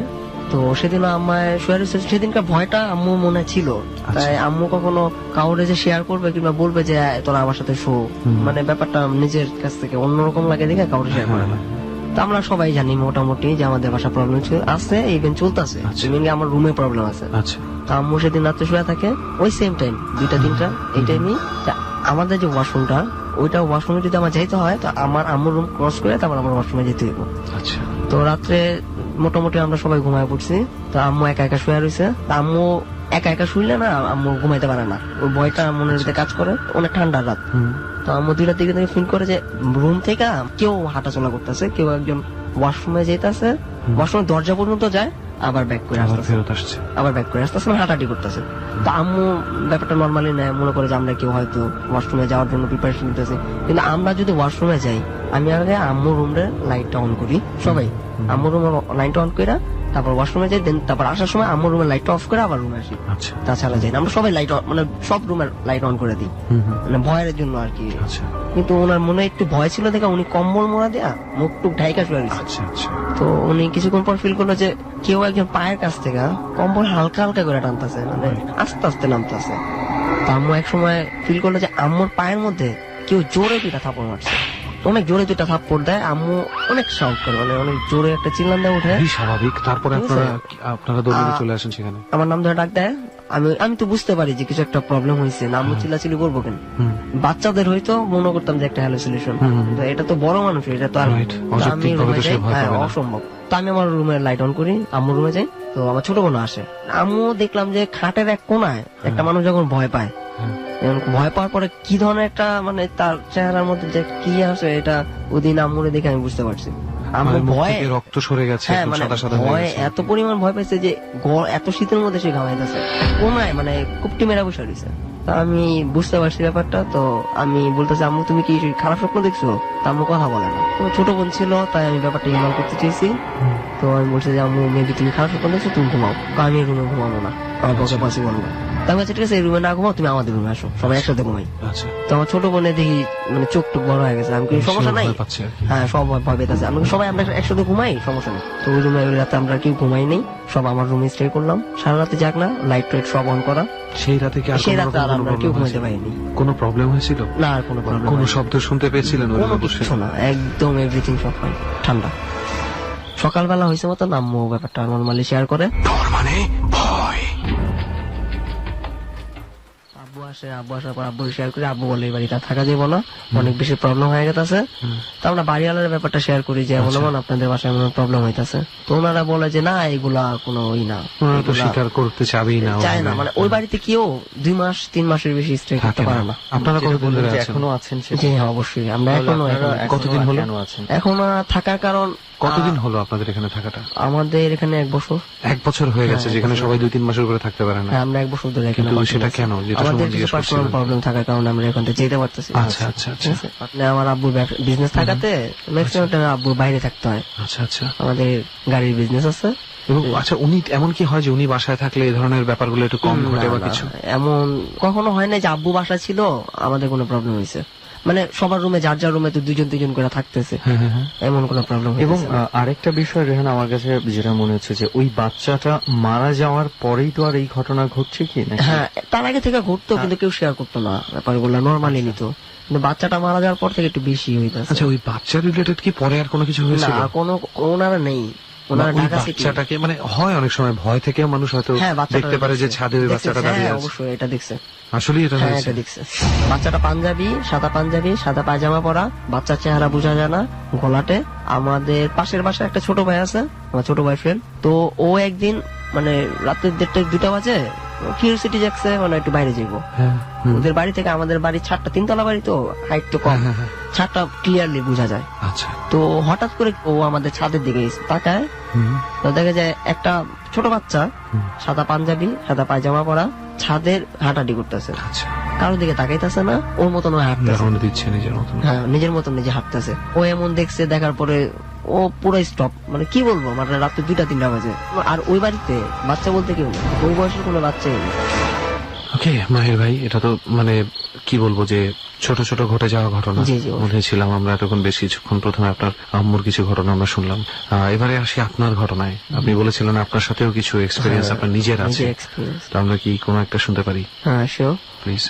তো সেদিন আম্মায় শুয়ে রয়েছে, সেদিনকার ভয়টা আম্মু মনে ছিল। তাই আম্মু কখনো কাউরে যে শেয়ার করবে কিংবা বলবে যে তোরা আমার সাথে শো, মানে ব্যাপারটা নিজের কাছ থেকে অন্যরকম লাগে দেখে কাউরে শেয়ার করে না। তো আমরা সবাই জানি মোটামুটি যে আমাদের বাসা প্রবলেম আছে, ইভেন চলতেছে, মেনলি আমার রুমে প্রবলেম আছে। আচ্ছা, তো আম্মু সেদিন রাত্রে শুয়ে থাকে ওই সেম টাইম 2টা-3টা এই টাইমই। আমাদের যে ওয়াশরুমটা, ওইটা ওয়াশরুমে যদি আমার যাইতে হয় তো আমার আম্মুর রুম ক্রস করে তারপর আমার ওয়াশরুমে যেতে হইব। আচ্ছা। তো রাত্রে মোটামুটি আমরা সবাই ঘুমায় পড়ছি। তো আম্মু একা একা শুয়ে রয়েছে। আম্মু একা একা শুইলে না আম্মু ঘুমাইতে পারে না, ওই ভয়টা মনের ভিতরে কাজ করে। অনেক ঠান্ডা রাত। তো আম্মু 2টার দিকে থেকে ফিল করে যে রুম থেকে কেউ হাঁটাচলা করতেছে, কেউ একজন ওয়াশরুমে যেতেছে, ওয়াশরুমের দরজা পর্যন্ত যায়, আবার ব্যাক করে আসতেছে, ফেরত আসছে, আবার ব্যাক করে আসতেছে, হাঁটাহাঁটি করতেছে। তো আম্মু ব্যাপারটা নর্মালি নেয়, মনে করে যে আমরা কেউ হয়তো ওয়াশরুমে যাওয়ার জন্য প্রিপারেশন নিতেছি। কিন্তু আমরা যদি ওয়াশরুমে যাই, আমি আগে আম্মুর রুমের লাইটটা অন করি, সবাই আম্মুর রুমের লাইটটা অন করে তারপর ওয়াশরুমে যাই, দেন তারপর আসার সময় আম্মুর রুমের লাইটটা অফ করে আবার রুমে আসি। আচ্ছা, তাছাড়া যাই না, আমরা সবাই লাইট মানে সব রুমের লাইট অন করে দিই, মানে ভয়ের জন্য আর কি। আচ্ছা, কিন্তু ওনার মনে একটু ভয় ছিল দেখে উনি কম্বল মোড়া দেয়া মুখ টুক ঢাইকা শুয়ে গেছে। আচ্ছা, আচ্ছা। তো উনি কিছুক্ষণ পর ফিল করলো যে কেউ একজন পায়ের কাছ থেকে কম্বল হালকা হালকা করে টানতেছে, মানে আস্তে আস্তে নামতেছে। তো আম্মু এক সময় ফিল করলো যে আম্মুর পায়ের মধ্যে কেউ জোরে 2টা থাপ্পড় মারছে, অনেক জোরে 2টা থাপ্পড় দেয়। আম্মু অনেক সাউন্ড করে, মানে অনেক জোরে একটা চিল্লান দেয় উঠে। খুবই স্বাভাবিক। তারপরে আপনারা দৌড়ে চলে আসেন সেখানে। আমার নাম ধরে ডাক দেয়। আমি তো বুঝতে পারি যে কিছু একটা প্রবলেম হয়েছে, না আম্মু চিল্লাচিল্লি করবো কেন। বাচ্চাদের হয়তো মনে করতাম যে একটা হ্যালুসিনেশন, এটা তো বড় মানুষ, এটা তো আর আমি রুমে যাই, হ্যাঁ অসম্ভব। তো আমি আমার রুমের লাইট অন করি, আম্মুর রুমে যাই। তো আমার ছোট বোন আসে, আম্মু দেখলাম যে খাটের এক কোনায় একটা মানুষ যখন ভয় পায়, ভয় পাওয়ার পরে কি ধরনের একটা মানে তার চেহারার মধ্যে যে কি আছে, এটা ওদিন আম্মুরে দেখে আমি বুঝতে পারছি। আম্মু ভয়ে রক্ত সরে গেছে, হ্যাঁ মানে ভয় এত পরিমাণ ভয় পাইছে যে এত শীতের মধ্যে সে ঘামাইতেছে কোনায়, মানে কুপটি মেরা বসে রয়েছে। তা আমি বুঝতে পারছি ব্যাপারটা। তো আমি বলতেছি আম্মু তুমি কি খারাপ স্বপ্ন দেখছো? তা আম্মু কথা বলে না, তো ছোট বোন ছিল তাই আমি ব্যাপারটা ইগনোর করতে চেয়েছি। তো আমি বলছি যে আম্মু মেবি তুমি খারাপ স্বপ্ন দেখছো, তুমি ঘুমাও, আমি রুমে ঘুমাবো না, আমার পক্ষে পসিবল না। তো আমি ঠিক আছে এই রুমে না ঘুমাও, তুমি আমাদের রুমে আসো, সবাই একসাথে ঘুমাই। তো আমার ছোট বোনে দেখি মানে চোখ টুক বড় হয়ে গেছে, আমি সমস্যা নাই, হ্যাঁ সব ভয় পেতেছে, আমি সবাই আমরা একসাথে ঘুমাই, সমস্যা নেই। তো ওই রুমে রাতে আমরা কেউ ঘুমাই নেই, সব আমার রুমে স্টে করলাম সারা রাতে, যাক না লাইট টাইট সব অন করা। সেই রাতে কি সেই রাতে আর আমরা কেউ ঘুমাইতে পারিনি। কোনো প্রবলেম হয়েছিল না? আর কোনো প্রবলেম, কোনো শব্দ শুনতে পেয়েছিলেন? কোনো কিছু না, একদম এভরিথিং সব ফাইন, ঠান্ডা। সকালবেলা হয়েছে মতো আম্মু ব্যাপারটা নর্মালি শেয়ার করে। মানে ভয়। আব্বু আসে, আব্বু আসার পর আব্বু শেয়ার করি, আব্বু বলে এই বাড়িতে আর থাকা যাবো না, অনেক বেশি প্রবলেম হয়ে গেছে। তো আমরা বাড়িওয়ালার ব্যাপারটা শেয়ার করি যে এমন এমন আপনাদের বাসায় এমন প্রবলেম হইতাছে। তো ওনারা বলে যে না এগুলা কোনো না, ওনারা তো এগুলা স্বীকার করতে চাবেই না, চায় না। মানে ওই বাড়িতে কেউ 2 মাস 3 মাসের বেশি স্টে করতে থাকে পারে না। না। আপনারা যেটা কতদিন বললেন ধরে যে আছেন? এখনো আছেন সেটা জি হ্যাঁ অবশ্যই, আমরা তাহলে এখনো আপনারা এখনো কতদিন হলো? কেন আছেন? এখন থাকার কারণ কতদিন হলো আপনাদের এখানে থাকাটা? আমাদের এখানে 1 বছর। 1 বছর হয়ে গেছে, হ্যাঁ, যেখানে সবাই 2-3 মাসের উপরে থাকতে পারে না। হ্যাঁ, আমরা 1 বছর ধরে এখানে কিন্তু বাস সেটা করছি। কেন, যেটা আমাদের সম্বন্ধে কিছু জিজ্ঞেস পার্সোনাল করছিলাম। প্রবলেম থাকার কারণে আমরা এখান থেকে যেতে পারতেছি না। আচ্ছা আচ্ছা আচ্ছা ঠিক আছে? মানে আমার আব্বুর বিজনেস থাকাতে ম্যাক্সিমাম টাইম আব্বুর বাইরে থাকতে হয়। আচ্ছা আচ্ছা। আমাদের গাড়ির বিজনেস আছে। এবং আচ্ছা, উনি এমন কি হয় যে উনি বাসায় থাকলে এই ধরনের ব্যাপারগুলো একটু কম ঘটে বা না, কিছু? এমন কখনো হয় না যে আব্বু বাসা ছিল আমাদের কোনো প্রবলেম হয়েছে। মানে সবার রুমে যার যার রুমে তো 2-3 করে থাকতেছে, হ্যাঁ হ্যাঁ হ্যাঁ। এমন কোনো প্রবলেম এবং হয়েছে না। আরেকটা বিষয় রেহান, আমার কাছে যেটা মনে হচ্ছে যে ওই বাচ্চাটা মারা যাওয়ার পরেই তো আর এই ঘটনা ঘটছে কি না? হ্যাঁ, তার আগে থেকে ঘটতো কিন্তু কেউ শেয়ার করতো না, ব্যাপারগুলো নর্মালি নিত। কিন্তু বাচ্চাটা মারা যাওয়ার পর থেকে একটু বেশি হইতেছে। আচ্ছা, ওই বাচ্চা রিলেটেড কি পরে আর কোনো কিছু হয়েছিল? না, কোনো ওনারা নেই, ওনারা ওই ঢাকা সিটি। বাচ্চাটাকে মানে হয় অনেক সময় ভয় থেকে মানুষ হয়তো হ্যাঁ, বাচ্চাটা দেখতে পারে যে ছাদে ওই দেখছে, বাচ্চাটা হ্যাঁ, দাঁড়িয়ে আছে। অবশ্যই এটা দেখছে। আসলে এটা হ্যাঁ, হয়েছে। এটা দেখছে। বাচ্চাটা পাঞ্জাবি, সাদা পায়জামা পরা, বাচ্চার চেহারা বোঝা যায় না, গলাটে। আমাদের পাশের বাসায় একটা ছোট ভাই আছে, আমার ছোট ভাই ফ্রেন্ড। তো ও একদিন মানে রাতের 1:30-2টা বাজে কিউরিওসিটি যাচ্ছে, মানে একটু বাইরে যাইবো। হ্যাঁ, হুম। ওদের বাড়ি থেকে আমাদের বাড়ি ছাদটা 3তলা বাড়ি, তো হাইট তো কম, হ্যাঁ, হ্যাঁ, হ্যাঁ। ছাদটা ক্লিয়ারলি বোঝা যায়। আচ্ছা। তো হঠাৎ করে ও আমাদের ছাদের দিকে তাকায়, হুম, তো দেখা যায় একটা ছোট বাচ্চা হুম। সাদা পাঞ্জাবি, সাদা পায়জামা পরা, ছাদের হাঁটাহাঁটি করতেছে, আচ্ছা। কারোর দিকে তাকাইতেছে না, ওর মতন ও হাঁটতেছে। ধারণা দিচ্ছে নিজের মতন। হ্যাঁ, নিজের মতন নিজে হাঁটতেছে। ও এমন দেখছে, দেখার পরে ও পুরো স্টপ, মানে কি বলবো, মানে রাত্রে 2টা-3টা বাজে। আর ওই বাড়িতে বাচ্চা বলতে কেউ নেই, ওই বয়সের কোনো বাচ্চাই নেই। ওকে মাহির ভাই, এটা তো মানে কি বলবো যে ছোট ছোট ঘটে যাওয়া ঘটনা। জি, জি, অবশ্যই। মনে ছিলাম আমরা এতক্ষণ বেশ কিছুক্ষণ, প্রথমে আপনার আম্মুর কিছু ঘটনা আমরা শুনলাম। এবারে আসি আপনার ঘটনায়। আপনি বলেছিলেন আপনার সাথেও কিছু এক্সপিরিয়েন্স আপনার নিজের আছে, নিজের এক্সপিরিয়েন্স। তো আমরা কি কোনো একটা শুনতে পারি হ্যাঁ, শিওর। প্লিজ?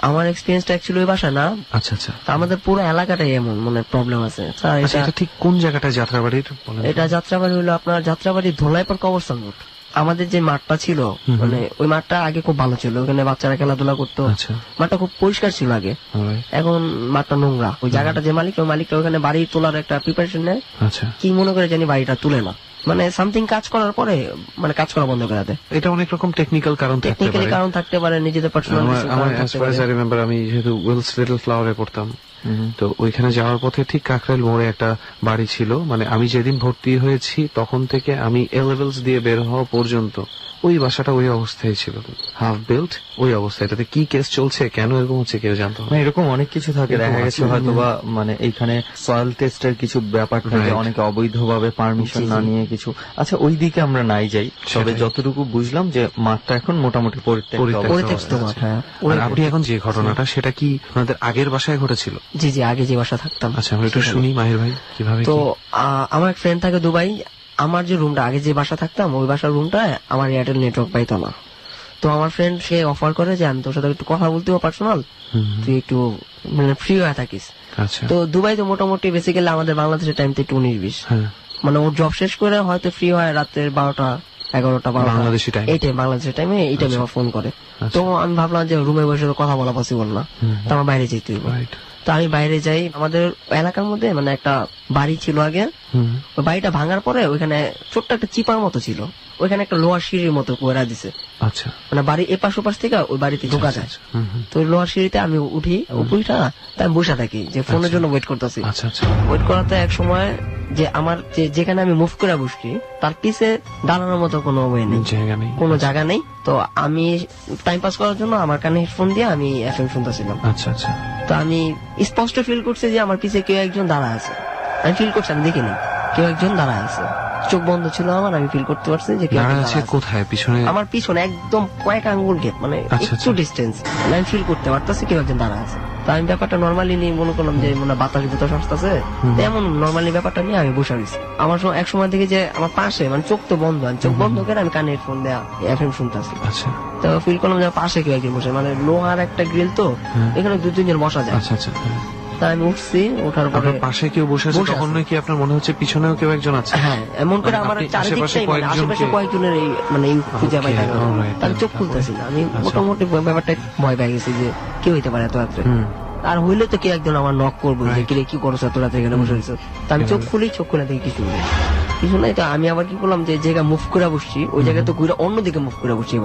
আমার এক্সপিরিয়েন্সটা অ্যাকচুয়ালি ওই বাসা না, আচ্ছা আচ্ছা। তা আমাদের পুরো এলাকাটাই এমন মানে প্রবলেম আছে। স্যার, আচ্ছা, এটা ঠিক কোন জায়গাটায় যাত্রাবাড়ির বলেন? এটা যাত্রাবাড়ি হলো আপনার যাত্রাবাড়ি ধোলাইপাড় কবরস্থান মোড়। আমাদের যে মাঠটা ছিল, মানে ওই মাঠটা আগে খুব ভালো ছিল, ওখানে বাচ্চারা খেলাধুলা করতো। আচ্ছা, মাঠটা খুব পরিষ্কার ছিল আগে, alright, এখন মাঠটা নোংরা। ওই জায়গাটা যে মালিক, ওই মালিকটা ওখানে বাড়ি তোলার একটা প্রিপারেশন নেয়, আচ্ছা। কি মনে করে জানি বাড়িটা তুলে না, মানে সামথিং কাজ করার পরে মানে কাজ করা বন্ধ করে দেয়। এটা অনেক রকম টেকনিক্যাল কারণ থাকতে টেকনিক্যালি পারে। কারণ থাকতে পারে, নিজেদের পার্সোনাল আমার as far as I remember, আমি যেহেতু ওয়েলস লিটল ফ্লাওয়ারে পড়তাম, তো ওইখানে যাওয়ার পথে ঠিক কাকরাইল মোড়ে একটা বাড়ি ছিল। মানে আমি যেদিন ভর্তি হয়েছি তখন থেকে আমি এ লেভেলস দিয়ে বের হওয়া পর্যন্ত ওই বাসাটা ওই অবস্থায় ছিল, হাফ বিল্ট, ওই অবস্থায়। এটাতে কি কেস চলছে, কেন এরকম হচ্ছে কেউ জানতো না। না, এরকম অনেক কিছু থাকে, এরকম দেখা আছে। গেছে হয়তো বা মানে এইখানে সয়েল টেস্টের কিছু ব্যাপার থাকে, Right. অনেকে অবৈধভাবে পারমিশন জি, না জি। নিয়ে কিছু। আচ্ছা, ওই দিকে আমরা নাই যাই, তবে সেটাই। যতটুকু বুঝলাম যে মাঠটা এখন মোটামুটি পরিত্যক্ত পরিত্যক্ত অবস্থায় পরিত্যক্ত আছে। মাঠ, হ্যাঁ। আর আপনি এখন যে ঘটনাটা, সেটা কি আপনাদের আগের বাসায় ঘটেছিল? জি জি, আগে যে বাসা থাকতাম। আচ্ছা, আমরা একটু শুনি মাহির ভাই কিভাবে তো কি? আমার এক ফ্রেন্ড থাকে দুবাই। আমার যে রুমটা আগে যে বাসা থাকতাম, ওই বাসার রুমটায় আমার এয়ারটেল নেটওয়ার্ক পাইতো না। তো আমার ফ্রেন্ড সে অফার করে যে আমি তোর সাথে একটু কথা বলতেও পার্সোনাল, হুম, তুই একটু মানে ফ্রি হয়ে থাকিস। আচ্ছা, তো দুবাই তো মোটামুটি বেসিক্যালি আমাদের বাংলাদেশের টাইম তো একটু 19-20, হ্যাঁ, মানে ওর জব শেষ করে হয়তো ফ্রি হয় রাতের 12টা-11টা-12টা, বাংলাদেশি টাইম। এই টাইম বাংলাদেশের টাইমে, এই টাইমে আমার ফোন করে। তো আমি ভাবলাম যে রুমে বসে তো কথা বলা পসিবল না, তো আমার বাইরে যেতে হইব। রাইট, তো আমি বাইরে যাই। আমাদের এলাকার মধ্যে মানে একটা বাড়ি ছিল আগে, হুম, ওই বাড়িটা ভাঙার পরে ওইখানে ছোট্ট একটা চিপার মতো ছিল, ওইখানে একটা লোহার সিঁড়ির মতো করে দিছে, আচ্ছা, মানে বাড়ি এপাশ ওপাশ থেকে ওই বাড়িতে ঢোকা যায়। আচ্ছা, হুম, হুম, তো ওই লোহার সিঁড়িতে আমি উঠি, উপরিটা তাই আমি বসে থাকি যে ফোনের জন্য ওয়েট করতেছি। আচ্ছা, আচ্ছা, ওয়েট করাতে এক সময় যে আমার যেখানে আমি মুভ করে বসছি তার পিছে দাঁড়ানোর মতো কোনো ওয়ে নেই, জায়গা নেই, কোনো জায়গা নেই। তো আমি টাইম পাস করার জন্য আমার কানে হেডফোন দিয়ে আমি এফএম শুনতেছিলাম। আচ্ছা, আচ্ছা, তো আমি স্পষ্ট ফিল করছি যে আমার পিছে কেউ একজন দাঁড়া আছে। আমি ফিল করছি, আমি দেখিনি, কেউ একজন দাঁড়া আছে। চোখ বন্ধ ছিল আমার, আমি ফিল করতে পারছি যে কেউ একজন দাঁড়া দাঁড়া আছে আছে। কোথায়? পিছনে? আমার পিছনে একদম কয়েক আঙ্গুল গ্যাপ, মানে আচ্ছা, একটু আচ্ছা। ডিস্টেন্স, আমি ফিল করতে পারতেছি কেউ একজন দাঁড়া আছে। তো আমি ব্যাপারটা নর্মালি নিয়ে মনে করলাম যে মনে হয় বাতাস বুতাস আসতেছে, এমন নর্মালি ব্যাপারটা নিয়ে আমি বসে রয়েছি। আমার এক সময় দেখি যে আমার পাশে, মানে চোখ তো বন্ধ, আমি চোখ বন্ধ করে আমি কানে হেডফোন দেয়া এফএম শুনতেছি। আচ্ছা, তো ফিল করলাম যে পাশে কেউ একজন বসে, মানে লোহার একটা গ্রিল তো, এখানে 2-3 জন বসা যায়। আচ্ছা, আচ্ছা, হ্যাঁ, তা আমি উঠছি, ওঠার পরে আপনার পাশে কেউ বসে আছে, বসে তখন আছে। নাকি আপনার মনে হচ্ছে পিছনেও কেউ একজন আছে? হ্যাঁ, এমন করে মানে আমার আপনি চারিদিকটাই আশেপাশে মানে আশেপাশে কয়েকজনকে- কয়েকজনের এই মানে এই খুঁজে পাই থাকে। alright, আমি চোখ তারপরে? খুলতেছি না, আমি আচ্ছা। মোটামুটি ব্যাপারটা ভয় পেয়ে গেছি যে কি হইতে পারে এত রাত্রে। হুম। আর হইলে তো কেউ একজন আমার নক করবো যে Right. কিরে কি করছো এত রাত্রে এখানে বসে রয়েছো। তা আমি চোখ খুলি, চোখ খুলে দেখি কিছু নেই, কিছু নাই। তো আমি আবার কি করলাম, যে জায়গা মুভ করে বসছি ওই জায়গায় তো ঘুরে অন্যদিকে মুভ করে বসছি।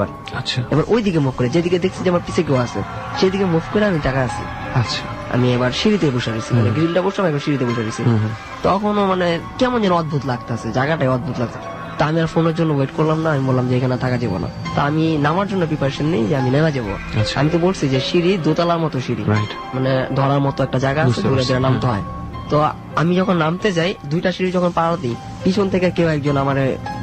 আচ্ছা এবার ওই দিকে মুভ করে, যেদিকে দেখছি যে আমার পিছে কেউ আছে সেদিকে মুভ করে আমি টাকা আছি। আচ্ছা। আমি এবার সিঁড়িতে বসে রয়েছি, মানে গ্রিলটা বসে এবার সিঁড়িতে বসে রয়েছি। হুম, হুম। তখনও মানে কেমন যেন অদ্ভুত লাগতেছে, জায়গাটাই অদ্ভুত লাগতেছে। তা আমি আর ফোনের জন্য ওয়েট করলাম না, আমি বললাম যে এখানে থাকা যাবো না। তা আমি নামার জন্য প্রিপারেশন নেই যে আমি নেমে যাবো। আচ্ছা। আমি তো বলছি যে সিঁড়ি দোতলার মতো সিঁড়ি, রাইট। মানে ধরার মতো একটা জায়গা আছে, বুঝতে দূরে পারছি, দূরে নামতে হয়। তো আমি যখন নামতে যাই, দুইটা সিঁড়ি যখন পার দিই, পিছন থেকে কেউ একজন আমার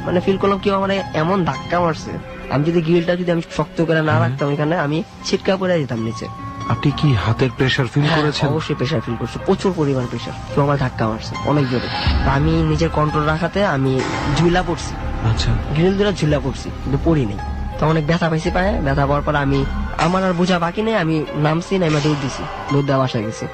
মানে ফিল করলাম কেউ আমার এমন ধাক্কা মারছে। আমি যদি গ্রিলটা যদি আমি শক্ত করে না রাখতাম এখানে, আমি ছিটকা পড়ে যেতাম নিচে। আপনি কি হাতের প্রেসার ফিল হ্যাঁ, করেছেন? অবশ্যই প্রেশার ফিল করছি, প্রচুর পরিমাণ প্রেশার। কেউ আমার ধাক্কা মারছে অনেক জোরে। তা আমি নিজের কন্ট্রোল রাখাতে আমি ঝুলা পড়ছি, আচ্ছা। গ্রিল ধরে ঝুলা পড়ছি, কিন্তু পড়ি নেই। তো অনেক ব্যথা পাইছি পায়ে, ব্যথা পাওয়ার পর আমি আমার আর বোঝা বাকি নেই, আমি নামছি, না আমি দৌড় দিছি, দৌড় দেওয়া বাসায় গেছি।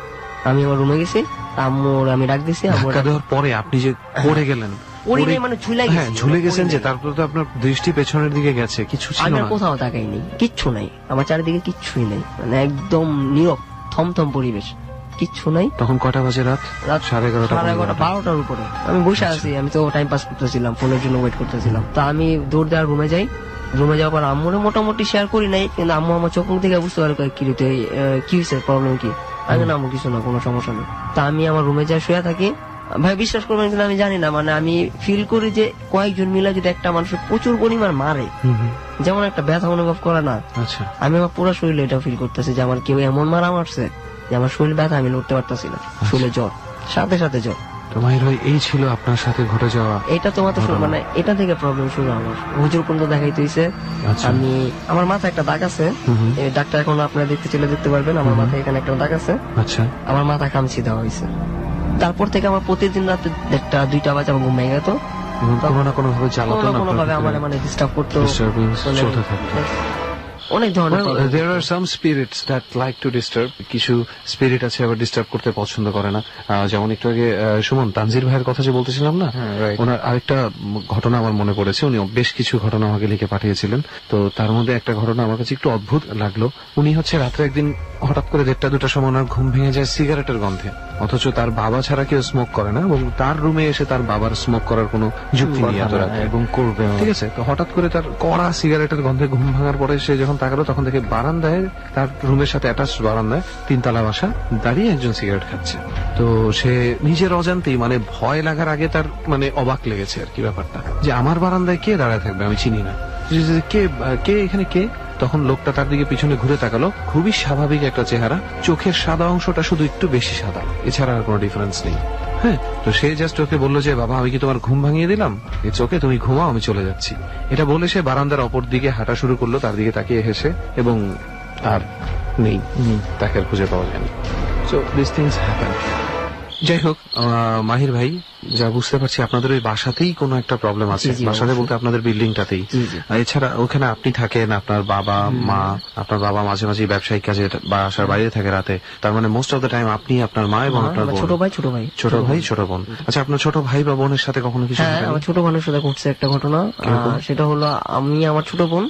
আমি আমার রুমে গেছি, আম্মুর আমি ডাক দিছি, আম্মুর ধাক্কা দেওয়ার পরে আপনি যে পড়ে গেলেন, পড়ি নেই মানে ঝুলাই হ্যাঁ গেছি, ঝুলে গেছেন পড়ি যে, নাই। তারপর তো আপনার দৃষ্টি পেছনের দিকে গেছে, কিছু ছিল আমি আর না? কোথাও তাকাইনি, কিচ্ছু নাই আমার চারিদিকে, কিচ্ছুই নেই, মানে একদম নীরব থমথম পরিবেশ, কিচ্ছু নাই। তখন কটা বাজে? রাত রাত 11:30, 12টার উপরে আমি বসে আছি, আমি তো টাইম পাস করতেছিলাম, ফোনের জন্য ওয়েট করতেছিলাম। তা আমি দৌড় দেওয়ার রুমে যাই, রুমে যাওয়ার পর আম্মুরে মোটামুটি শেয়ার করি নাই, কিন্তু আম্মু আমার চোখ মুখ থেকে বুঝতে পারে কি রে তুই, কি হয়েছে, প্রবলেম কি। আমি না, আম্মু কিছু না, কোনো সমস্যা নেই। তা আমি আমার রুমে যাই, শুয়ে থাকি। ভাই বিশ্বাস করবেন কিন্তু আমি জানি না, মানে আমি ফিল করি যে কয়েকজন মিলে যদি একটা মানুষের প্রচুর পরিমাণ মারে, হুম, হুম। যেমন একটা ব্যথা অনুভব করে না, আচ্ছা। আমি আমার পুরো শরীরে এটা ফিল করতেছি যে আমার কেউ এমন মারা মারছে যে আমার শরীর ব্যথা, আমি লড়তে পারতেছি না, শরীরে জ্বর, সাথে সাথে জ্বর। তো মাহির ভাই, এই ছিল আপনার সাথে ঘটে যাওয়া। এটা তোমার তো ঘটনা। মানে এটা থেকে প্রবলেম শুরু আমার, হুজুর পর্যন্ত দেখাইতে হইছে। আচ্ছা। আমি আমার মাথায় একটা দাগ আছে, হুম, হুম। এই দাগটা এখন আপনারা দেখতে চলে দেখতে পারবেন, আমার মাথায় এখানে একটা দাগ আছে, আচ্ছা। আমার মাথা খামচি দেওয়া হয়েছে। তারপর থেকে আমার প্রতিদিন রাতে 1টা 2টা বাজে আমার ঘুম ভেঙে যেত, এবং কোনো না কোনো ভাবে কোনো জ্বালাতন না কোনো ভাবে আমার মানে ডিস্টার্ব করতো, disturbance মানে চলতে থাকতো। অনেক ধরনের Well, problem। there are some spirits that like to disturb. কিছু স্পিরিট আছে আবার ডিস্টার্ব করতে পছন্দ করে না। যেমন একটু আগে সুমন তানজির ভাইয়ের কথা যে বলতেছিলাম না, ওনার আরেকটা ঘটনা আমার মনে পড়েছে। উনি বেশ কিছু ঘটনা আমাকে লিখে পাঠিয়েছিলেন। তো তার মধ্যে একটা ঘটনা আমার কাছে একটু অদ্ভুত লাগলো। উনি হচ্ছে রাত্রে একদিন হঠাৎ করে 1টা-2টার সময় ওনার ঘুম ভেঙে যায় সিগারেটের গন্ধে, অথচ তার বাবা ছাড়া কেউ স্মোক করে না, এবং তার রুমে এসে তার বাবার স্মোক করার কোনো যুক্তি নেই এত রাতে, এবং করবে ঠিক আছে। তো হঠাৎ করে তার কড়া সিগারেটের গন্ধে ঘুম ভাঙার পরে সে যখন তাকালো, তখন দেখে বারান্দায়, তার রুমের সাথে অ্যাটাচ বারান্দায় 3তলা বাসা, দাঁড়িয়ে একজন সিগারেট খাচ্ছে। তো সে নিজের অজান্তেই, মানে ভয় লাগার আগে তার মানে অবাক লেগেছে আর কি ব্যাপারটা, যে আমার বারান্দায় কে দাঁড়ায় থাকবে, আমি চিনি না, কে কে এখানে কে। তখন লোকটা তার দিকে পিছনে ঘুরে তাকালো, খুবই স্বাভাবিক একটা চেহারা, চোখের সাদা অংশটা শুধু একটু বেশি সাদা, এছাড়া আর কোনো ডিফারেন্স নেই। হ্যাঁ, তো সে জাস্ট ওকে বললো যে বাবা আমি কি তোমার ঘুম ভাঙিয়ে দিলাম, ইটস ওকে, তুমি ঘুমাও, আমি চলে যাচ্ছি। এটা বলে সে বারান্দার অপর দিকে হাঁটা শুরু করলো, তার দিকে তাকিয়ে হেসে, এবং আর নেই, তাকে আর খুঁজে পাওয়া যায়নি। So this things happen. যাই হোক, মাহির ভাই, যা বুঝতে পারছি আপনাদের ওই বাসাতেই কোনো একটা প্রবলেম আছে। জি, জি, বাসাতে অবশ্যই। বলতে আপনাদের বিল্ডিংটাতেই। জি, জি। এছাড়া ওখানে আপনি থাকেন, আপনার বাবা মা, আপনার বাবা মাঝে মাঝে ব্যবসায়িক কাজে বাসার বাইরে থাকে রাতে, তার মানে মোস্ট অফ দ্য টাইম আপনি, আপনার মা এবং আপনার আমার বোন। ছোট ভাই, ছোট ভাই, ছোট ভাই, ছোট বোন। আচ্ছা, আপনার ছোট ভাই বা বোনের সাথে কখনো কিছু হ্যাঁ, ঘটেনি? আমার ছোট বোনের সাথে ঘটছে একটা ঘটনা। কিরকম? সেটা হলো, আমি আমার ছোট বোন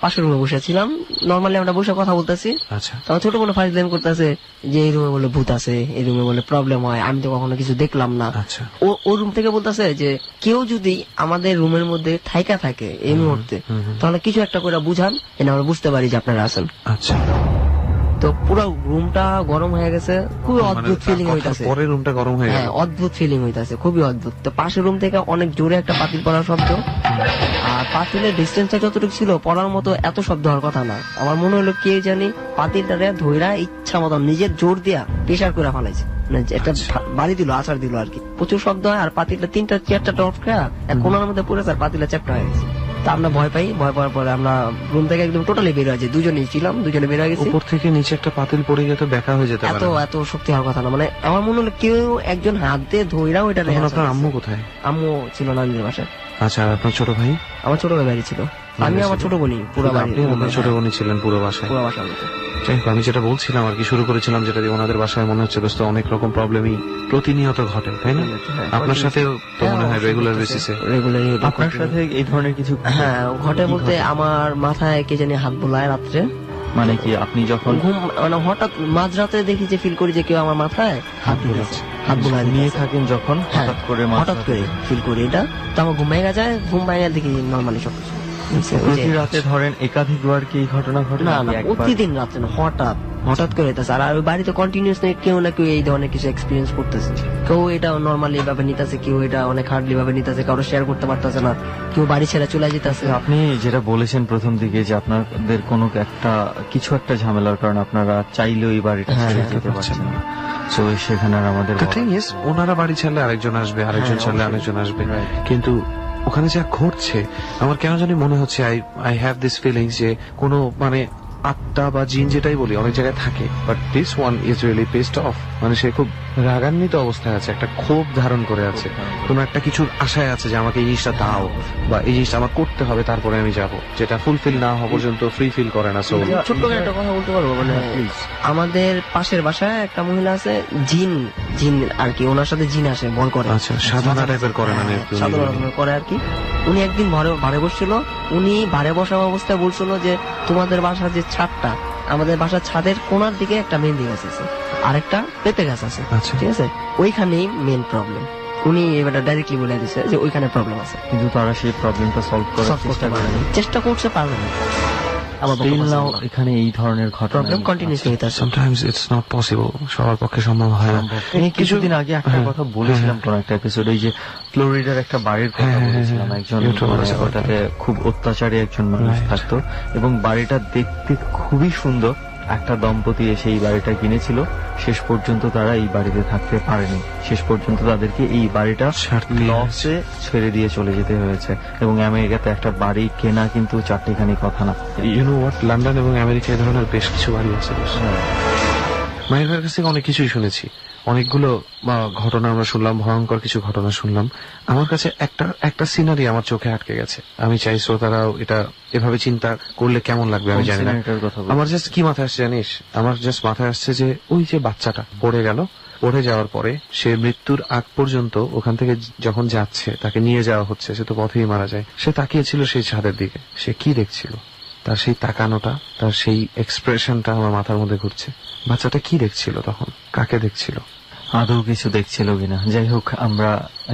পাশের রুমে বসেছিলাম, নর্মালি আমরা বসে কথা বলতেছি। আচ্ছা। তো আমার ছোট বোন ফার্স্ট লাইন করতেছে যে এই রুমে বলে ভূত আছে, এই রুমে বলে প্রবলেম হয়, আমি তো কখনো কিছু দেখলাম না। আচ্ছা। ও রুম থেকে বলতেছে যে কেউ যদি আমাদের রুমের মধ্যে থাইকা থাকে এই মুহূর্তে, তাহলে কিছু একটা করে বুঝান, যেন আমরা বুঝতে পারি যে আপনারা আছেন। আচ্ছা। তো পুরো রুমটা গরম হয়ে গেছে, খুবই মানে অদ্ভুত তার ফিলিং কথার হইতাছে। পরে রুমটা গরম হয়ে হ্যাঁ, গেল। অদ্ভুত ফিলিং হইতাছে, খুবই অদ্ভুত। তো পাশের রুম থেকে অনেক জোরে একটা পাতিল পড়ার শব্দ, আর পাতিলের ডিস্টেন্সটা যতটুকু ছিল পড়ার মতো এত শব্দ হওয়ার কথা না। আমার মনে হলো কে জানি পাতিলটারে ধইরা ইচ্ছা মতো নিজের জোর দিয়া প্রেশার করে ফেলাইছে, মানে একটা বাড়ি দিল, আছাড় দিল আর কি। প্রচুর শব্দ হয়, আর পাতিলটা 3টা-4টা অফ খায় এক কোনার মধ্যে পড়েছে, আর পাতিলটা চ্যাপ্টা হয়ে গেছে। তা আমরা ভয় পাই, ভয় পাওয়ার পরে আমরা রুম থেকে একদম টোটালি বের হয়ে যাই, দুজনেই ছিলাম, দুজনে বের হয়ে গেছি। উপর থেকে নিচে একটা পাতিল পড়ে গেলে তো দেখা হয়ে যেতে এত পারে। এত শক্তি হওয়ার কথা না, মানে আমার মনে হলো কেউ একজন হাত দিয়ে ধইরা ওইটা তখন আপনার আম্মু কোথায়? আম্মু ছিল না নিজের বাসায়। আচ্ছা, আর আপনার ছোট ভাই? আমার ছোট ভাই বাড়ি ছিল, আমি আমার ছোট বোনই পুরো বাড়ি, আপনি আর আপনার ছোট বোনই ছিলেন পুরো বাসায়। পুরো বাসার মধ্যে। যাই হোক, আমি যেটা বলছিলাম আর কি, শুরু করেছিলাম যেটা দিয়ে, ওনাদের বাসায় মনে হচ্ছে দোস্ত অনেক রকম প্রবলেমই প্রতিনিয়ত ঘটে, তাই না? আপনার সাথেও তো মনে হয় রেগুলার বেসিসে। রেগুলারই আপনার সাথে এই ধরনের কিছু হ্যাঁ ঘটে বলতে আমার মাথায় কে জানি হাত বোলায় রাত্রে, মানে কি আপনি যখন ঘুম মানে হঠাৎ মাঝরাতে দেখি যে ফিল করি যে কেউ আমার মাথায় হাত বোলাচ্ছে, হাত বোলায় নিয়ে দিতেছে। থাকেন যখন হ্যাঁ, হঠাৎ করে হঠাৎ করে ফিল করি এটা, তো আমার ঘুম ভেঙে যায়, ঘুম ভেঙে দেখি নর্মালি সবকিছু। প্রতি রাতে ধরেন একাধিকবার কি এই ঘটনা ঘটে? না না নাকি একবার? প্রতিদিন রাত্রে না, হঠাৎ হঠাৎ করে হইতেছে। আর ওই বাড়িতে কন্টিনিউসলি কেউ না কেউ এই ধরনের কিছু এক্সপিরিয়েন্স করতেছে। কেউ এটা নর্মালি ভাবে নিতেছে, কেউ এটা অনেক হার্ডলি ভাবে নিতেছে, কারো শেয়ার করতে পারতেছে না, কেউ বাড়ি ছেড়ে চলে যেতেছে। আপনি যেটা বলেছেন প্রথম দিকে যে আপনাদের কোনো কিছু একটা ঝামেলার কারণে আপনারা চাইলেও এই বাড়িটা ছেড়ে যেতে পারছেন না, তো সেখানে আর আমাদের The thing is, ওনারা বাড়ি ছাড়লে আরেকজন আসবে, আরেকজন ছাড়লে আরেকজন আসবে, কিন্তু ওখানে যা ঘটছে আমার কেন জানি মনে হচ্ছে আই হ্যাভ দিস ফিলিংস যে কোনো মানে আত্মা বা জিন যেটাই বলি অনেক জায়গায় থাকে, but this one is really best of. মানে সে খুব রাগান্বিত অবস্থায় আছে, একটা ক্ষোভ ধারণ করে আছে, কোনো একটা কিছুর আশায় আছে যে আমাকে এই জিনিসটা দাও বা এই জিনিসটা আমার করতে হবে, তারপরে আমি যাব, যেটা ফুলফিল না হওয়া পর্যন্ত ফ্রি ফিল করে না। সোল ছোট্ট করে একটা কথা বলতে পারবো, মানে আমাদের পাশের বাসায় একটা মহিলা আছে, জিন জিন আর কি, ওনার সাথে জিন আসে, ভয় করে। আচ্ছা, সাধনা টাইপের করে না? সাধারণ রকমের করে আর কি। উনি একদিন ভাড়ে বসছিল, উনি ভাড়ে বসা অবস্থায় বলছিল যে তোমাদের বাসার যে ছাদটা, আমাদের বাসার ছাদের কোনার দিকে একটা মেহেন্দি গাছ আছে, আরেকটা পেঁপে গাছ আছে, আচ্ছা। ঠিক আছে, ওইখানেই মেন প্রবলেম। উনি এবার ডাইরেক্টলি বলে দিছে যে ওইখানে প্রবলেম আছে, কিন্তু তারা সেই প্রবলেমটা সলভ করার সলভ করতে পারেনি, চেষ্টা করছে পারবে না। আবার Still now এখানে এই ধরনের ঘটনা প্রবলেম কন্টিনিউসলি হইতাছে। সামটাইমস ইটস নট পসিবল, সবার পক্ষে সম্ভব হয় না। আমি কিছুদিন আগে একটা কথা বলেছিলাম কোন একটা এপিসোডে, যে ফ্লোরিডার একটা বাড়ির কথা বলেছিলাম, একজন মানে ওটাতে খুব অত্যাচারী একজন মানুষ থাকতো, এবং বাড়িটা দেখতে খুবই সুন্দর। একটা দম্পতি এসে এই বাড়িটা কিনেছিল, শেষ পর্যন্ত তারা এই বাড়িতে থাকতে পারেনি, শেষ পর্যন্ত তাদেরকে এই বাড়িটা লসে ছেড়ে দিয়ে চলে যেতে হয়েছে। এবং আমেরিকাতে একটা বাড়ি কেনা কিন্তু চারটিখানি কথা না। ইউ নো হোয়াট, লন্ডন এবং আমেরিকা এই ধরনের বেশ কিছু বাড়ি আছে। মায়ের ভাইয়ের কাছ থেকে অনেক কিছুই শুনেছি, অনেকগুলো ঘটনা আমরা শুনলাম, ভয়ঙ্কর কিছু ঘটনা শুনলাম। আমার কাছে একটা সিনারি আমার চোখে আটকে গেছে। আমি চাই শ্রোতারাও এটা এভাবে চিন্তা করলে কেমন লাগবে আমি জানি না। আমার জাস্ট কি মাথায় আসছে জানিস, আমার জাস্ট মাথায় আসছে যে ওই যে বাচ্চাটা পড়ে গেল, পড়ে যাওয়ার পরে সে মৃত্যুর আগ পর্যন্ত ওখান থেকে যখন যাচ্ছে, তাকে নিয়ে যাওয়া হচ্ছে, সে তো পথেই মারা যায়, সে তাকিয়েছিল সেই ছাদের দিকে। সে কি দেখছিল, তার সেই তাকানোটা, তার সেই এক্সপ্রেশনটা আমার মাথার মধ্যে ঘুরছে। বাচ্চাটা কি দেখছিল তখন, কাকে দেখছিল, আদৌ কিছু দেখছিল কিনা? যাই হোক, আমরা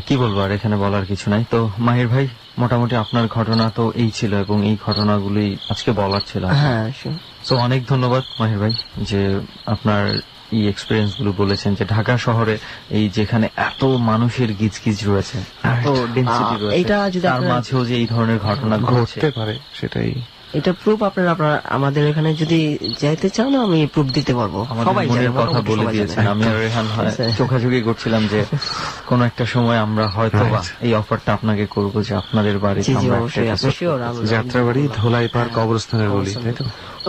কি বলবো, আর এখানে বলার কিছু নাই। তো মাহির ভাই, মোটামুটি আপনার ঘটনা তো এই ছিল, এবং এই ঘটনাগুলি আজকে বলার ছিল। হ্যাঁ, তো অনেক ধন্যবাদ মাহির ভাই যে আপনার এই এক্সপিরিয়েন্স গুলো বলেছেন, যে ঢাকা শহরে এই যেখানে এত মানুষের গিজগিজ রয়েছে, এত ডেন্সিটি রয়েছে, এটা যদি তার মাঝেও যে এই ধরনের ঘটনা ঘটছে, ঘটতে পারে, সেটাই এটা প্রুফ। আপনারা আমাদের এখানে যদি যাইতে চান, আমি প্রুফ দিতে পারবো। সবাই মনের কথা বলে দিয়েছেন। আমি আর রেহান চোখাচোখি করছিলাম যে কোন একটা সময় আমরা হয়তো বা এই অফারটা আপনাকে করব, যে আপনাদের বাড়িতে যাত্রাবাড়ি, ধোলাই পার্ক, কবরস্থানের বলি, তাই তো?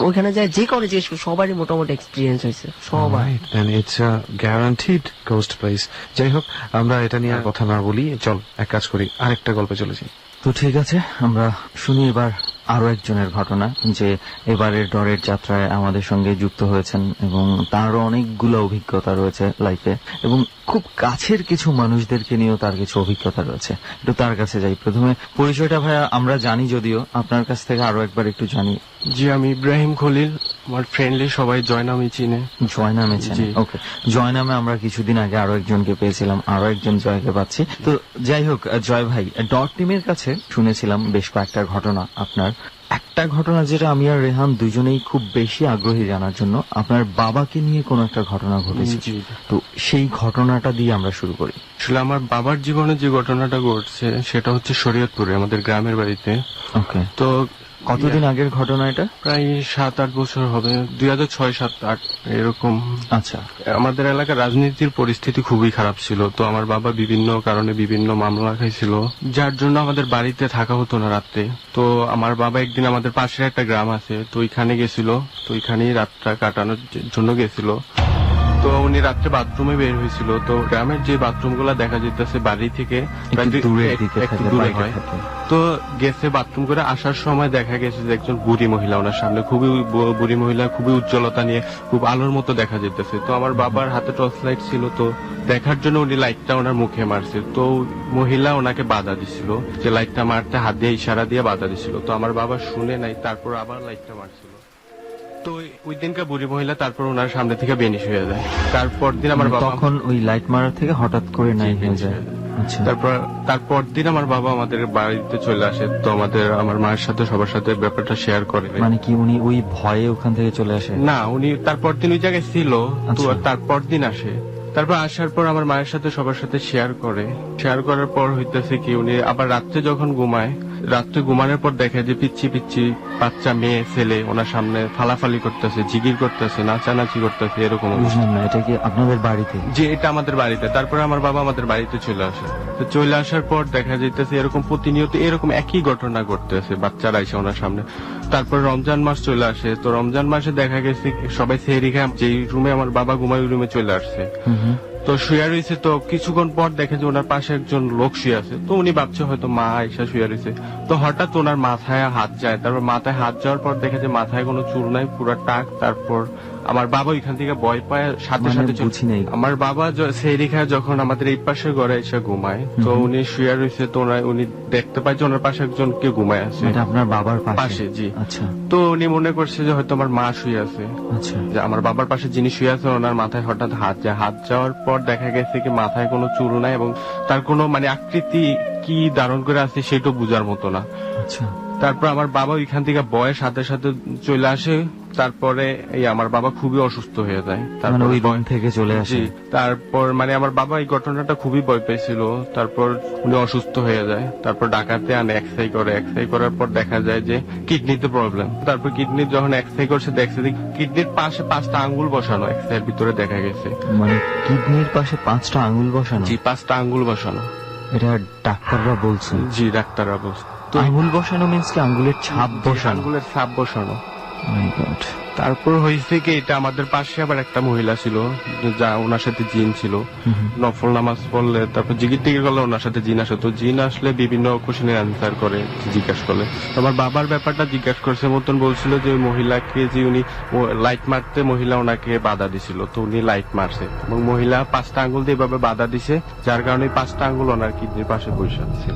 ওখানে যায় যে করে যে সবারই মোটামুটি এক্সপিরিয়েন্স হয়েছে, সবাই। And it's a guaranteed ghost place. যাই হোক, আমরা এটা নিয়ে আর কথা না বলি, চল এক কাজ করি, আরেকটা গল্পে চলে যাই। তো ঠিক আছে, আমরা শুনি এবার আরো একজনের ঘটনা, যে এবারের ডরের যাত্রায় আমাদের সঙ্গে যুক্ত হয়েছেন, এবং তারও অনেকগুলো অভিজ্ঞতা রয়েছে লাইফে, এবং খুব কাছের কিছু মানুষদেরকে নিয়েও তার কিছু অভিজ্ঞতা রয়েছে। একটু তার কাছে যাই। প্রথমে পরিচয়টা ভাইয়া আমরা জানি, যদিও আপনার কাছ থেকে আরো একবার একটু জানি। জি, আমি ইব্রাহিম খলিল, আমার ফ্রেন্ডলি সবাই জয় নামে চিনে। জয় নামে চিনে, ওকে। জয় নামে আমরা কিছুদিন আগে আরো একজনকে পেয়েছিলাম, আরো একজন জয়কে পাচ্ছি। তো যাই হোক, জয় ভাই, ডট টিমের কাছে শুনেছিলাম বেশ কয়েকটা ঘটনা। আপনার একটা ঘটনা যেটা আমি আর রেহান দুজনেই খুব বেশি আগ্রহী জানার জন্য, আপনার বাবাকে নিয়ে কোনো একটা ঘটনা ঘটেছে। তো সেই ঘটনাটা দিয়ে আমরা শুরু করি। আসলে আমার বাবার জীবনে যে ঘটনাটা ঘটছে সেটা হচ্ছে শরীয়তপুরে, আমাদের গ্রামের বাড়িতে। ওকে। তো কতদিন আগের ঘটনা এটা? প্রায় 7-8 বছর হবে, 2006, 7, 8 এরকম। আচ্ছা। আমাদের এলাকার রাজনীতির পরিস্থিতি খুবই খারাপ ছিল, তো আমার বাবা বিভিন্ন কারণে বিভিন্ন মামলা খাইছিল, যার জন্য আমাদের বাড়িতে থাকা হতো না রাত্রে। তো আমার বাবা একদিন আমাদের পাশের একটা গ্রাম আছে, তো ওইখানে গেছিল, তো ওইখানেই রাতটা কাটানোর জন্য গেছিল। তো তো উনি রাত্রে বাথরুমে বের হয়েছিল, তো গ্রামের যে বাথরুম গুলা দেখা যেতেছে বাড়ি থেকে একটু দূরের দিকে একটু থাকে, দূরে বাইরে হয়। থাকে। তো গেছে বাথরুম করে আসার সময় দেখা গেছে যে একজন বুড়ি মহিলা ওনার সামনে, খুবই বুড়ি মহিলা, খুবই উজ্জ্বলতা নিয়ে খুব আলোর মতো দেখা যেতেছে। তো আমার বাবার হাতে টর্চ লাইট ছিল, তো দেখার জন্য উনি লাইটটা ওনার মুখে মারছে। তো মহিলা ওনাকে বাধা দিছিল, যে লাইটটা মারতে হাত দিয়ে ইশারা দিয়ে বাধা দিছিল। তো আমার বাবা শুনে নাই, তারপর আবার লাইটটা মারছিল। তো ওই দিনকার বুড়ি মহিলা তারপর ওনার সামনে থেকে বেনিশ হয়ে যায়। তারপর দিন আমার বাবা তখন ওই লাইট মারার থেকে হঠাৎ করে নাই হয়ে যায়। আচ্ছা, তারপর দিন আমার বাবা আমাদের বাড়িতে চলে আসে। তো আমার মায়ের সাথে সবার সাথে ব্যাপারটা শেয়ার করে। মানে কি উনি ওই ভয়ে ওখান থেকে চলে আসে? না, উনি তারপর দিন ওই জায়গায় ছিল, তো আচ্ছা। তারপর দিন আসে। তারপর আসার পর আমার মায়ের সাথে সবার সাথে শেয়ার করে। শেয়ার করার পর হইতেছে কি, উনি আবার রাত্রে যখন ঘুমায়, রাত্রে ঘুমানোর পর দেখে যে পিচ্ছি পিচ্ছি বাচ্চা মেয়ে ছেলে ওনার সামনে ফালাফালি করতেছে, জিগির করতেছে, নাচানাচি করতেছে, এরকম অবস্থা। বুঝলাম না, এটা কি আপনাদের বাড়িতে? যে এটা আমাদের বাড়িতে। তারপরে আমার বাবা আমাদের বাড়িতে চলে আসে। তো চলে আসার পর দেখা যাইতেছে এরকম প্রতিনিয়ত এরকম একই ঘটনা ঘটতেছে, বাচ্চারা এসে ওনার সামনে। তারপর রমজান মাস চলে আসে। তো রমজান মাসে দেখা গেছে সবাই সেহরি খায়, যেই রুমে আমার বাবা ঘুমায় ওই রুমে চলে আসছে। তো শুয়ে রয়েছে। তো কিছুক্ষণ পর দেখে যে ওনার পাশে একজন লোক শুয়ে আছে। তো উনি ভাবছে হয়তো মা আয়সা শুয়ে রয়েছে। তো হঠাৎ ওনার মাথায় হাত যায়। তারপর মাথায় হাত যাওয়ার পর দেখে যে মাথায় কোনো চুল নাই, পুরো টাক। তারপর আমার বাবা ওইখান থেকে ভয় পায়, সাথে সাথে বুঝি নাই। আমার বাবা সেহরি খায় যখন আমাদের এই পাশে ঘরে এসে ঘুমায়। তো উনি শুয়ে রয়েছে। তো উনি দেখতে পায় যে ওনার পাশে একজন কেউ ঘুমায় আছে। এটা আপনার বাবার পাশে, জি। আচ্ছা তো উনি মনে করছে যে হয়তো আমার মা শুয়ে আছে। আচ্ছা, যে আমার বাবার পাশে যিনি শুয়ে আছে ওনার মাথায় হঠাৎ হাত যায়। হাত যাওয়ার পর দেখা গেছে কি মাথায় কোনো চুল নাই এবং তার কোনো মানে আকৃতি কি ধারণ করে আছে সেটাও বোঝার মতো না। আচ্ছা। তারপর আমার বাবা ওইখান থেকে বয়ের সাথে সাথে চলে আসে। তারপরে এই আমার বাবা খুবই অসুস্থ হয়ে যায়। মানে তারপর ওই রুম থেকে চলে আসে? জি। তারপর মানে আমার বাবা এই ঘটনাটা খুবই ভয় পেয়েছিল। তারপর উনি অসুস্থ হয়ে যায়। তারপর ডাকাতে আনে, এক্সরে করে। এক্সরে করার পর দেখা যায় যে কিডনিতে প্রবলেম। তারপর কিডনি যখন এক্সরে করছে দেখছে যে কিডনির পাশে 5টা আঙ্গুল বসানো, এক্সরের ভিতরে দেখা গেছে। মানে কিডনির পাশে 5টা আঙ্গুল বসানো? জি, 5টা আঙ্গুল বসানো। এটা ডাক্তাররা বলছে? জি, ডাক্তাররা বলছে। তো আঙ্গুল বসানো মিন্স কি আঙ্গুলের ছাপ বসানো? আঙ্গুলের ছাপ বসানো। মাই গড। তারপর হয়েছে কি, এটা আমাদের পাশে আবার একটা মহিলা ছিল, যা ওনার সাথে জিন ছিল। নফল নামাজ পড়লে তারপর জিগির টিগির করলে ওনার সাথে জিন আসে। তো জিন আসলে বিভিন্ন কোশ্চেনের অ্যান্সার করে, জিজ্ঞাসা করলে। আমার বাবার ব্যাপারটা জিজ্ঞাসা করছে মতন বলছিল যে ওই মহিলাকে যে উনি লাইট মারতে মহিলা ওনাকে বাধা দিছিল। তো উনি লাইট মারছে এবং মহিলা 5টা আঙ্গুল দিয়ে এভাবে বাধা দিছে, যার কারণে 5টা আঙ্গুল ওনার কিডনির পাশে বসে আছে।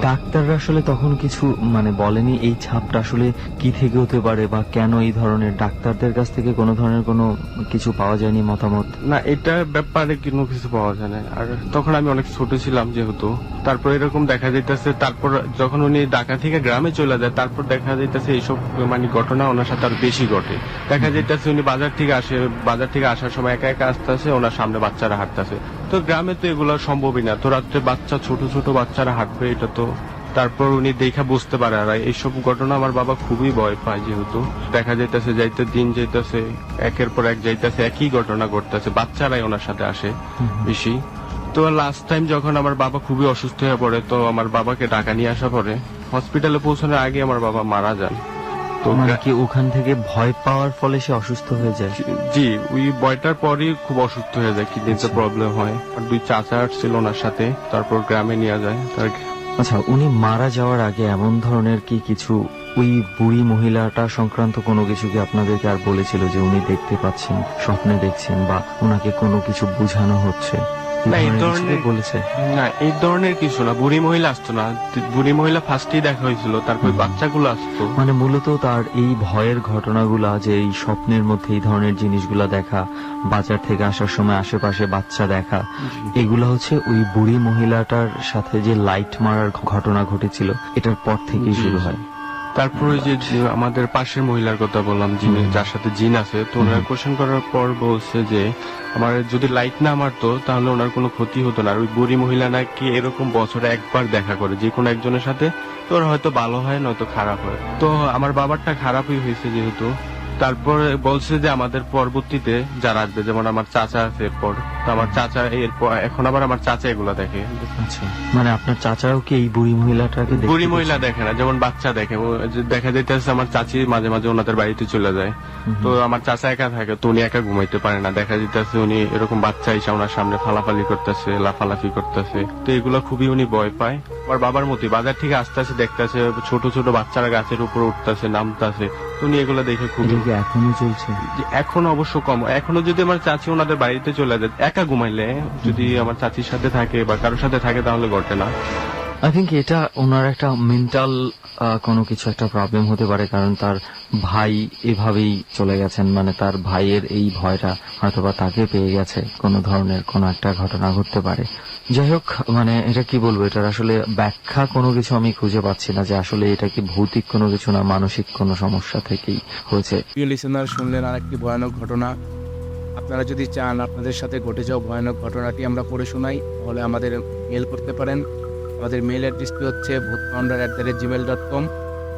ডাক্তাররা আসলে তখন কিছু মানে বলেনি এই ছাপটা আসলে কি থেকে হতে পারে বা কেন এই ধরনের? ডাক্তারদের কাছ থেকে কোনো ধরনের কোনো কিছু পাওয়া যায়নি মতামত? না, এটা ব্যাপারে কোনো কিছু পাওয়া যায় না। আর তখন আমি অনেক ছোট ছিলাম যেহেতু। তারপর এরকম দেখা যাইতেছে, তারপর যখন উনি ঢাকা থেকে গ্রামে চলে যায়, তারপর দেখা যাইতেছে এইসব মানে ঘটনা ওনার সাথে আরো বেশি ঘটে। দেখা যাইতেছে উনি বাজার থেকে আসে, বাজার থেকে আসার সময় একা একা আসতেছে, ওনার সামনে বাচ্চারা হাঁটতেছে। তো গ্রামে তো এগুলো সম্ভবই না। তো রাত্রে বাচ্চা, ছোট ছোট বাচ্চারা হাঁটবে, এটা তো। তারপর উনি দেখা বুঝতে পারে। আর এইসব ঘটনা আমার বাবা খুবই ভয় পায়, যেহেতু দেখা যাইতেছে যাইতে দিন যাইতেছে, একের পর এক যাইতেছে, একই ঘটনা ঘটতেছে, বাচ্চারাই ওনার সাথে আসে বেশি। তো লাস্ট টাইম যখন আমার বাবা খুবই অসুস্থ হয়ে পড়ে, তো আমার বাবাকে ঢাকা নিয়ে আসা পরে হসপিটালে পৌঁছানোর আগে আমার বাবা মারা যান। তো মানে কি ওখান থেকে ভয় পাওয়ার ফলে সে অসুস্থ হয়ে যায়? জি, ওই বয়টার পরই খুব অসুস্থ হয়ে যায়, কিডনিতে প্রবলেম হয়। আর 2 চাচা ছিল ওনার সাথে, তারপর গ্রামে নিয়ে যায়। আচ্ছা, উনি মারা যাওয়ার আগে এমন ধরনের কি কিছু ওই বুড়ি মহিলাটা সংক্রান্ত কোনো কিছু কি আপনাদেরকে আর বলেছিল যে উনি দেখতে পাচ্ছেন, স্বপ্নে দেখছেন, বা ওনাকে কোনো কিছু বোঝানো হচ্ছে? না, এই ধরনের বলেছে না, এই ধরনের কিছু না। বুড়ি মহিলা আসতো না। বুড়ি মহিলা ফার্স্টেই দেখা হয়েছিল, তারপর বাচ্চাগুলো আসতো। মানে মূলত তার এই ভয়ের ঘটনাগুলা, যে এই স্বপ্নের মধ্যে এই ধরনের জিনিসগুলা দেখা, বাজার থেকে আসার সময় আশেপাশে বাচ্চা দেখা, এগুলা হচ্ছে ওই বুড়ি মহিলাটার সাথে যে লাইট মারার ঘটনা ঘটেছিল এটার পর থেকেই শুরু হয়। তারপরে যে আমাদের পাশের মহিলার কথা বললাম, যিনি যার সাথে জিন আছে, তো ওনার কোশ্চেন করার পর বলছে যে আমার যদি লাইট না মারতো তাহলে ওনার কোনো ক্ষতি হতো না। আর ওই বুড়ি মহিলা নাকি এরকম বছরে একবার দেখা করে যে কোনো একজনের সাথে, তো ওর হয়তো ভালো হয় নয়তো খারাপ হয়। তো আমার বাবারটা খারাপই হয়েছে যেহেতু। তারপর বলছে যে আমাদের পরবর্তীতে যারা আসবে, যেমন আমার চাচা আছে, এরপর তো আমার চাচা এখন আবার আমার চাচা এগুলা দেখে। আচ্ছা, মানে আপনার চাচাও কি এই বুড়ি মহিলাটাকে দেখতে বুড়ি পেয়েছে? মহিলা দেখে না, যেমন বাচ্চা দেখে। ও যে দেখা যাইতেছে আমার চাচি মাঝে মাঝে ওনাদের বাড়িতে চলে যায়, তো আমার চাচা একা থাকে, তো উনি একা ঘুমাইতে পারে না। দেখা যাইতেছে উনি এরকম বাচ্চা এসে ওনার সামনে ফালাফালি করতেছে, লাফালাফি করতেছে, তো এগুলো খুবই উনি ভয় পায়। আমার বাবার মতোই বাজার থেকে আস্তে আস্তে দেখতেছে ছোট ছোট বাচ্চারা গাছের উপর উঠতেছে, নামতেছে, তো উনি এগুলো দেখে খুবই। এটা কি এখনো চলছে? এখন অবশ্য কম। এখনো যদি আমার চাচি ওনাদের বাড়িতে চলে যায় একা ঘুমাইলে, যদি আমার চাচির সাথে থাকে বা কারোর সাথে থাকে তাহলে ঘটে না। আই থিঙ্ক এটা ওনার একটা মেন্টাল কোনো কিছু একটা প্রবলেম হতে পারে, কারণ তার ভাই এভাবেই চলে গেছেন, মানে তার ভাইয়ের এই ভয়টা হয়তোবা তাকে পেয়ে গেছে, কোনো ধরনের কোনো একটা ঘটনা ঘটতে পারে। যাই হোক, মানে এটা কি বলবো, এটার আসলে ব্যাখ্যা কোনো কিছু আমি খুঁজে পাচ্ছি না, যে আসলে এটা কি ভৌতিক কোনো কিছু না মানসিক কোনো সমস্যা থেকেই হয়েছে। প্রিয় লিসেনার, শুনলেন আরেকটি ভয়ানক ঘটনা। আপনারা যদি চান আপনাদের সাথে ঘটে যাওয়া ভয়ানক ঘটনাটি আমরা পড়ে শোনাই, তাহলে আমাদের মেল করতে পারেন। আমাদের মেল অ্যাড্রেসটি হচ্ছে bhuthfounder@gmail.com।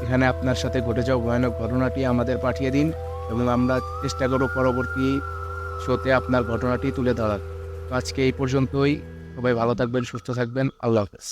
এখানে আপনার সাথে ঘটে যাওয়া ভয়ানক ঘটনাটি আমাদের পাঠিয়ে দিন এবং আমরা চেষ্টা করব পরবর্তী শোতে আপনার ঘটনাটি তুলে ধরার। তো আজকে এই পর্যন্তই। সবাই ভালো থাকবেন, সুস্থ থাকবেন। আল্লাহ হাফেজ।